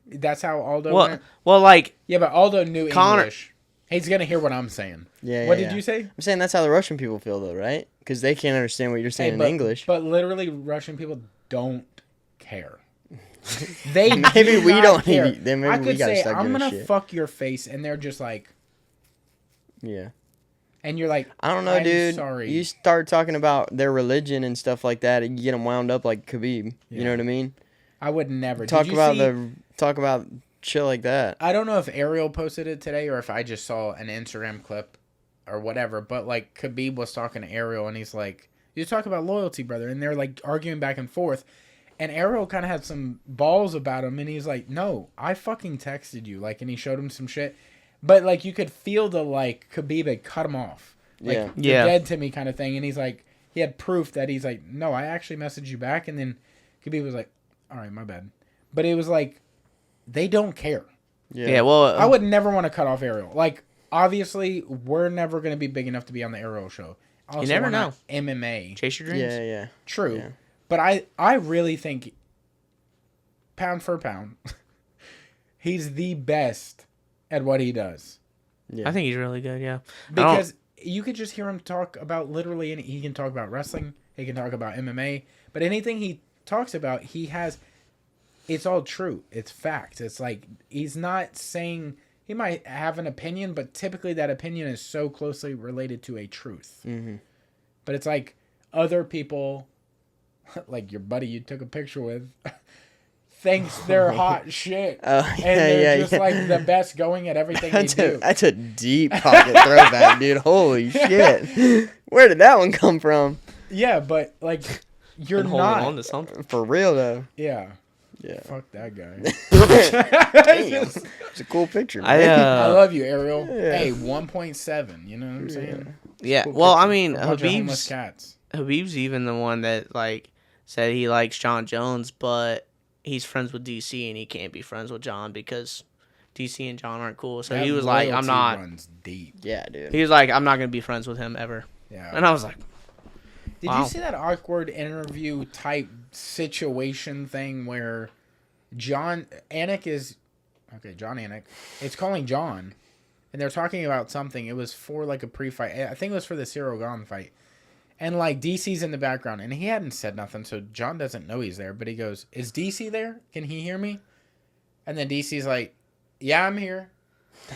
That's how Aldo went. Well, like but Aldo knew English. He's gonna hear what I'm saying. Yeah. What did you say? I'm saying that's how the Russian people feel, though, right? Because they can't understand what you're saying in English. But literally, Russian people don't care. They maybe we don't. Care. Maybe I could we gotta say start I'm gonna shit. fuck your face, and they're just like. Yeah. And you're like, I don't know, dude. Sorry. You start talking about their religion and stuff like that, and you get them wound up like Khabib. Yeah. You know what I mean? I would never talk about shit like that. I don't know if Ariel posted it today or if I just saw an Instagram clip or whatever. But like Khabib was talking to Ariel, and he's like, "You talk about loyalty, brother," and they're like arguing back and forth. And Ariel kind of had some balls about him, and he's like, "No, I fucking texted you," like, and he showed him some shit. But, like, you could feel the, like, Khabib had cut him off. Like, you're dead to me kind of thing. And he's like, he had proof that he's like, no, I actually messaged you back. And then Khabib was like, all right, my bad. But it was like, they don't care. Yeah, well. I would never want to cut off Ariel. Like, obviously, we're never going to be big enough to be on the Ariel show. Also, you never know. MMA. Chase your dreams. Yeah. True. Yeah. But I really think, pound for pound, he's the best at what he does. Yeah. I think he's really good, yeah. Because you could just hear him talk about literally he can talk about wrestling, he can talk about MMA, but anything he talks about, it's all true. It's facts. It's like he's not saying he might have an opinion, but typically that opinion is so closely related to a truth. Mm-hmm. But it's like other people, like your buddy you took a picture with, thinks they're hot shit. And they're just like the best going at everything they do. That's a deep pocket throwback, dude. Holy shit. Where did that one come from? Yeah, but like you're not on to something. For real though. Yeah. Yeah. Fuck that guy. Damn. It's a cool picture, man. I love you, Ariel. Yeah. Hey, 1.7. You know what I'm saying? Yeah. Cool well, picture. I mean, Habib's cats. Habib's even the one that like said he likes John Jones, but he's friends with DC and he can't be friends with John because DC and John aren't cool. So that he was like, I'm not. Runs deep. Yeah, dude. He was like, I'm not going to be friends with him ever. Yeah. And I was like, did you see that awkward interview type situation thing where John Anik is... Okay, John Anik. It's calling John. And they're talking about something. It was for like a pre-fight. I think it was for the Cyril Gane fight. And like DC's in the background. And he hadn't said nothing. So John doesn't know he's there. But he goes, is DC there? Can he hear me? And then DC's like, yeah, I'm here.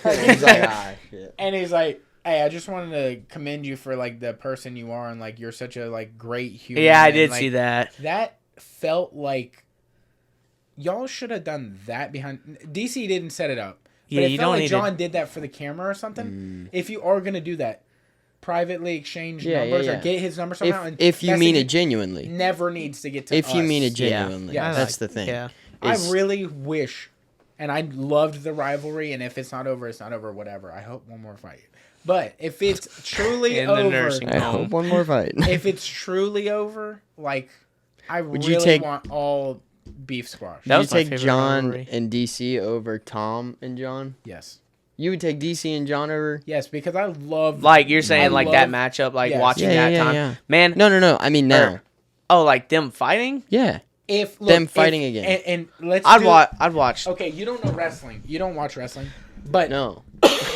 He's like, shit. And he's like, hey, I just wanted to commend you for like the person you are. And like, you're such a like great human. yeah, I and, did like, see that. That felt like y'all should have done that behind. DC didn't set it up. Yeah, But it you felt don't like need John did that for the camera or something. If you are going to do that, privately exchange numbers or get his number somehow. If you mean it genuinely. Never needs to get to If us. you mean it genuinely. Yeah. That's the thing. Yeah. I really wish, and I loved the rivalry, and if it's not over, it's not over, whatever. I hope one more fight. But if it's truly In the over, nursing I hope one more fight. if it's truly over, like, I really want all beef squash. That would was my take favorite John rivalry. and DC over Tom and John? Yes. You would take DC and John over? Yes, because I love... Like, you're saying, like, that matchup, like, Yes. watching that time. Yeah. Man. No. I mean now. Oh, like, them fighting? Yeah. If look, them fighting again. And let's I'd watch. Okay, you don't know wrestling. You don't watch wrestling. But No.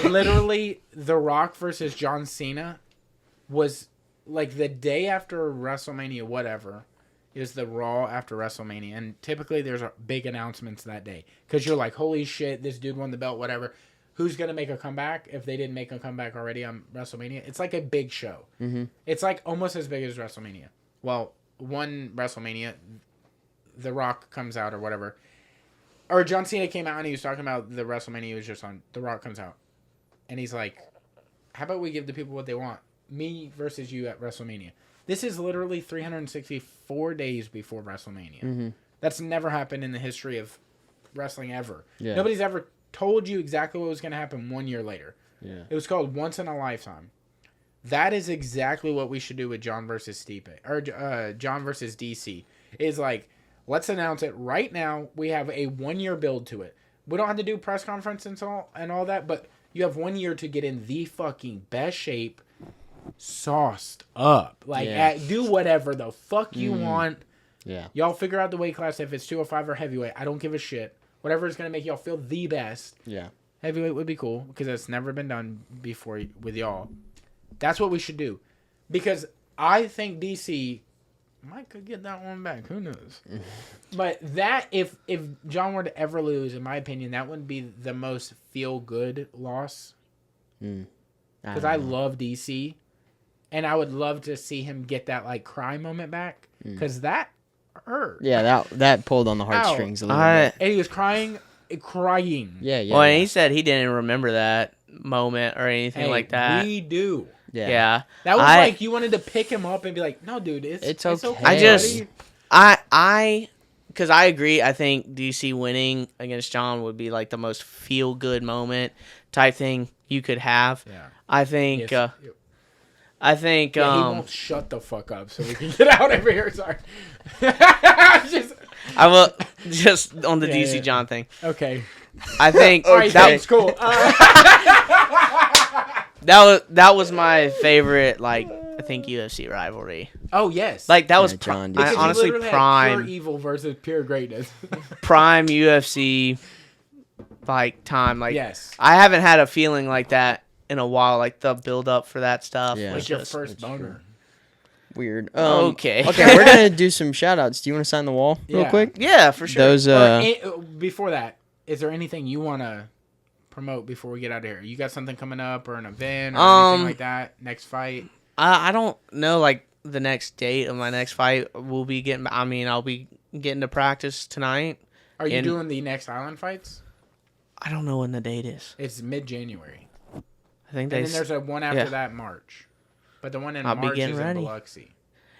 literally, The Rock versus John Cena was like the day after WrestleMania, whatever, is the Raw after WrestleMania. And typically there's big announcements that day. Because you're like, holy shit, this dude won the belt, whatever. Who's going to make a comeback if they didn't make a comeback already on WrestleMania? It's like a big show. Mm-hmm. It's like almost as big as WrestleMania. Well, one WrestleMania, The Rock comes out or whatever. Or John Cena came out and he was talking about the WrestleMania he was just on. The Rock comes out. And he's like, how about we give the people what they want? Me versus you at WrestleMania. This is literally 364 days before WrestleMania. Mm-hmm. That's never happened in the history of wrestling ever. Yeah. Nobody's ever told you exactly what was going to happen 1 year later. Yeah. It was called Once in a Lifetime. That is exactly what we should do with John versus Stipe. Or John versus DC. Is like, let's announce it right now. We have a 1 year build to it. We don't have to do press conference and all that, but you have 1 year to get in the fucking best shape, sauced up. Like, do whatever the fuck you want. Yeah. Y'all figure out the weight class if it's 205 or heavyweight. I don't give a shit. Whatever is going to make y'all feel the best. Yeah. Heavyweight would be cool because it's never been done before with y'all. That's what we should do. Because I think DC might could get that one back. Who knows? But that, if John were to ever lose, in my opinion, that would be the most feel-good loss. Because I love DC. And I would love to see him get that, like, cry moment back. Because that hurt. Yeah, that pulled on the heartstrings a little bit. And he was crying. Yeah. Well, and he said he didn't remember that moment or anything like that. We do. Yeah. That was like you wanted to pick him up and be like, no, dude, it's okay. Because I agree. I think DC winning against John would be like the most feel good moment type thing you could have. Yeah. I think. He won't shut the fuck up so we can get out over here. Sorry. I will just on the DC John thing. Okay. I think that's cool. That was my favorite. Like I think UFC rivalry. Oh yes. Like that was John. honestly prime pure evil versus pure greatness. Prime UFC like time. Like yes. I haven't had a feeling like that in a while. Like the build up for that stuff. Yeah. Like your first boner. Weird. Okay, we're gonna do some shout outs. Do you want to sign the wall real quick? Yeah, for sure. Those before that, is there anything you want to promote before we get out of here? You got something coming up or an event or anything like that? Next fight? I don't know like the next date of my next fight. I'll be getting to practice tonight. Are you doing the next Island fights? I don't know when the date is. It's mid-January. I think and then there's a one after that in March. But the one in March is in Biloxi.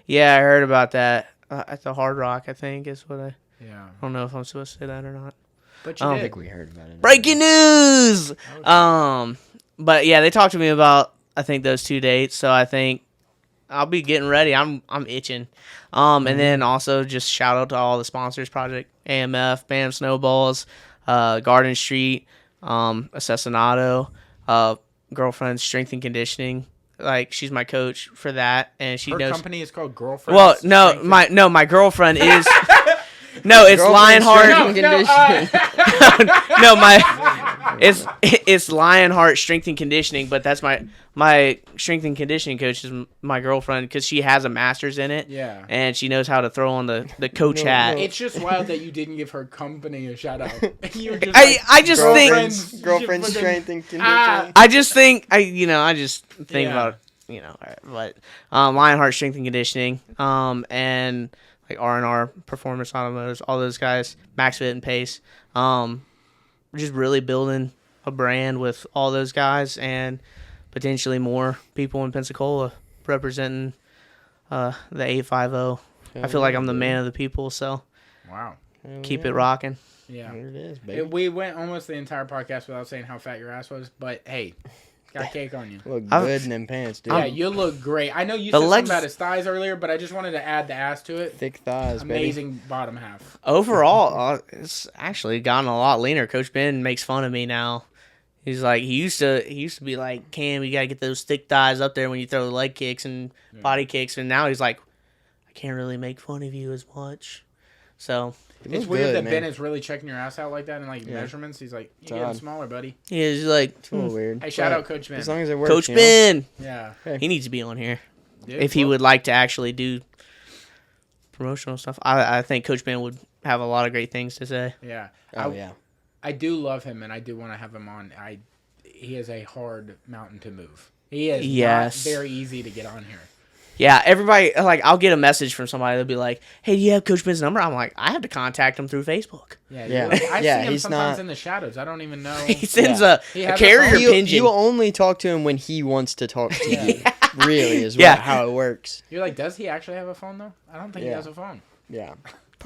Yeah, I heard about that at the Hard Rock. I think is what I. Yeah. I don't know if I'm supposed to say that or not. But you I did. don't think we heard about it. Breaking news. But yeah, they talked to me about I think those 2 dates. So I think I'll be getting ready. I'm itching. And then also just shout out to all the sponsors: Project AMF, Bam Snowballs, Garden Street, Assassinato, Girlfriend Strength and Conditioning. Like, she's my coach for that, and she knows. Her company is called Girlfriend. Well, my girlfriend is. No, it's Lionheart. It's Lionheart Strength and Conditioning, but that's my strength and conditioning coach is my girlfriend because she has a master's in it. Yeah, and she knows how to throw on the coach hat. It's just wild that you didn't give her company a shout out. You were just I just think girlfriend strength and conditioning. I just think about but Lionheart Strength and Conditioning, and like R&R Performance Automotives, all those guys, Max Fit and Pace. We're just really building a brand with all those guys and potentially more people in Pensacola representing the 850. I feel like I'm the man of the people, so wow, keep it rocking. Yeah, there it is, baby. We went almost the entire podcast without saying how fat your ass was, but hey. Got cake on you. Look good in them pants, dude. Yeah, you look great. I know you said something about his thighs earlier, but I just wanted to add the ass to it. Thick thighs, amazing baby. Bottom half. Overall, it's actually gotten a lot leaner. Coach Ben makes fun of me now. He's like, he used to be like, Cam, you gotta get those thick thighs up there when you throw leg kicks and body kicks, and now he's like, I can't really make fun of you as much. So it's weird that Ben is really checking your ass out like that in like measurements. He's like, you're getting smaller, buddy. Yeah, he's like, it's a little weird. Hey, shout out Coach Ben. As long as it works. Coach Ben. Yeah. He needs to be on here. If he would like to actually do promotional stuff. I think Coach Ben would have a lot of great things to say. Yeah. Yeah. I do love him, and I do want to have him on. He is a hard mountain to move. He is not very easy to get on here. Yeah, everybody, like, I'll get a message from somebody. They'll be like, hey, do you have Coach Ben's number? I'm like, I have to contact him through Facebook. Yeah. Like, I see him sometimes in the shadows. I don't even know. He sends a carrier pigeon. You only talk to him when he wants to talk to you. Really is how it works. You're like, does he actually have a phone, though? I don't think he has a phone. Yeah.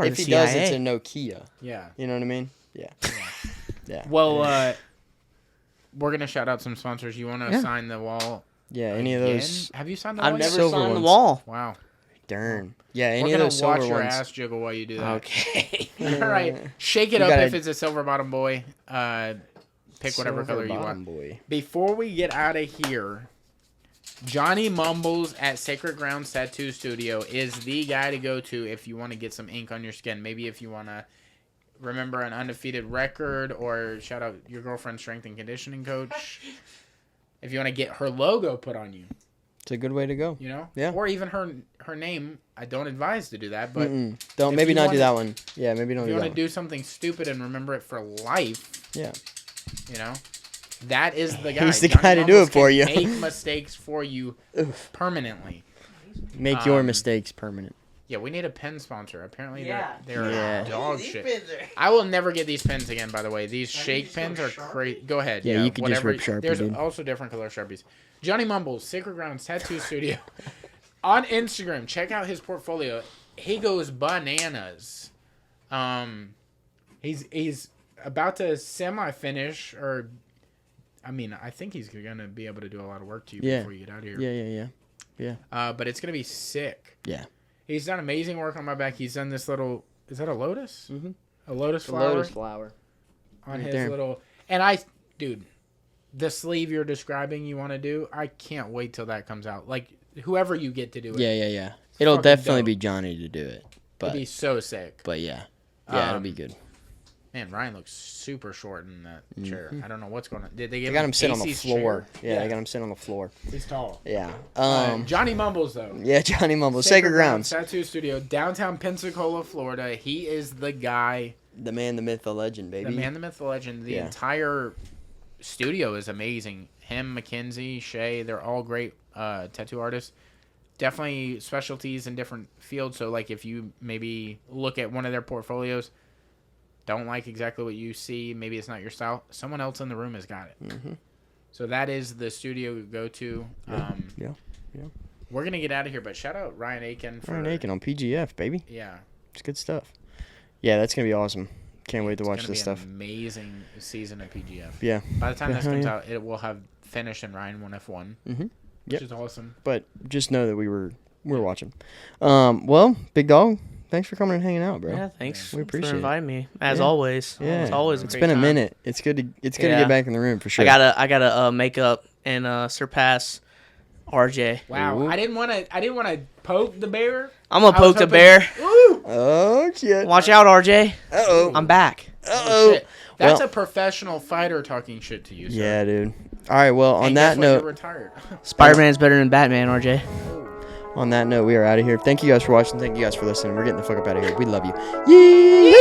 If he does, it's a Nokia. Yeah. You know what I mean? Yeah. Yeah. Well, we're going to shout out some sponsors. You want to sign the wall? Yeah, any of those. Have you signed the wall? I've never signed the wall. Wow. Darn. Yeah, any of those silver ones. We're going to watch your ass jiggle while you do that. Okay. All right. Shake it up if it's a silver bottom boy. Pick whatever color you want. Boy. Before we get out of here, Johnny Mumbles at Sacred Grounds Tattoo Studio is the guy to go to if you want to get some ink on your skin. Maybe if you want to remember an undefeated record, or shout out your girlfriend's strength and conditioning coach. If you want to get her logo put on you. It's a good way to go. You know? Yeah. Or even her name. I don't advise to do that, but don't maybe not do that one. Yeah, maybe don't do that. If you want to do something stupid and remember it for life. Yeah. You know? That is the guy. He's the guy to do it for you. Make mistakes for you permanently. Make your mistakes permanent. Yeah, we need a pen sponsor. Apparently, they're dog shit. I will never get these pens again, by the way. These shake pens are crazy. Go ahead. Yeah, you can just rip Sharpie, There's dude. also different color Sharpies. Johnny Mumbles, Sacred Grounds Tattoo Studio. On Instagram, check out his portfolio. He goes bananas. He's about to semi-finish, or... I mean, I think he's going to be able to do a lot of work to you before you get out of here. Yeah. But it's going to be sick. Yeah. He's done amazing work on my back. He's done this little... Is that a lotus? Mm-hmm. A lotus flower? Lotus flower. On his little... And dude, the sleeve you're describing you want to do, I can't wait till that comes out. Like, whoever you get to do it. Yeah. It'll definitely be Johnny to do it. But, it'll be so sick. But yeah. Yeah, it'll be good. Man, Ryan looks super short in that chair. I don't know what's going on. Did they got him sitting on the floor? Chair? Yeah, they got him sitting on the floor. He's tall. Yeah. Johnny Mumbles, though. Yeah, Johnny Mumbles. Sacred Grounds Tattoo Studio, downtown Pensacola, Florida. He is the guy. The man, the myth, the legend, baby. The man, the myth, the legend. The entire studio is amazing. Him, Mackenzie, Shay, they're all great tattoo artists. Definitely specialties in different fields. So, like, if you maybe look at one of their portfolios, don't like exactly what you see, maybe it's not your style, someone else in the room has got it. Mm-hmm. So that is the studio we go to. Yeah. We're going to get out of here, but shout out Ryan Aiken. Ryan Aiken on PGF, baby. Yeah. It's good stuff. Yeah, that's going to be awesome. Can't wait to watch this stuff. Amazing season of PGF. Yeah. By the time this comes out, it will have finished and Ryan won F1. Mm-hmm. which is awesome. But just know that we're watching. Well, Big Dog, thanks for coming and hanging out, bro. Yeah, thanks we appreciate for inviting me. As always. Yeah. It's always a It's great been a time. minute. It's good to get back in the room for sure. I gotta make up and surpass RJ. Wow. Ooh. I didn't want to poke the bear. I'm gonna poke the bear. Woo! Oh shit. Watch out, RJ. Uh-oh. I'm back. Uh-oh. Shit. That's a professional fighter talking shit to you, sir. Yeah, dude. All right, well, on And that guess what? You're note, retired. Spider-Man's better than Batman, RJ. we are out of here. Thank you guys for watching. Thank you guys for listening. We're getting the fuck up out of here. We love you. Yee!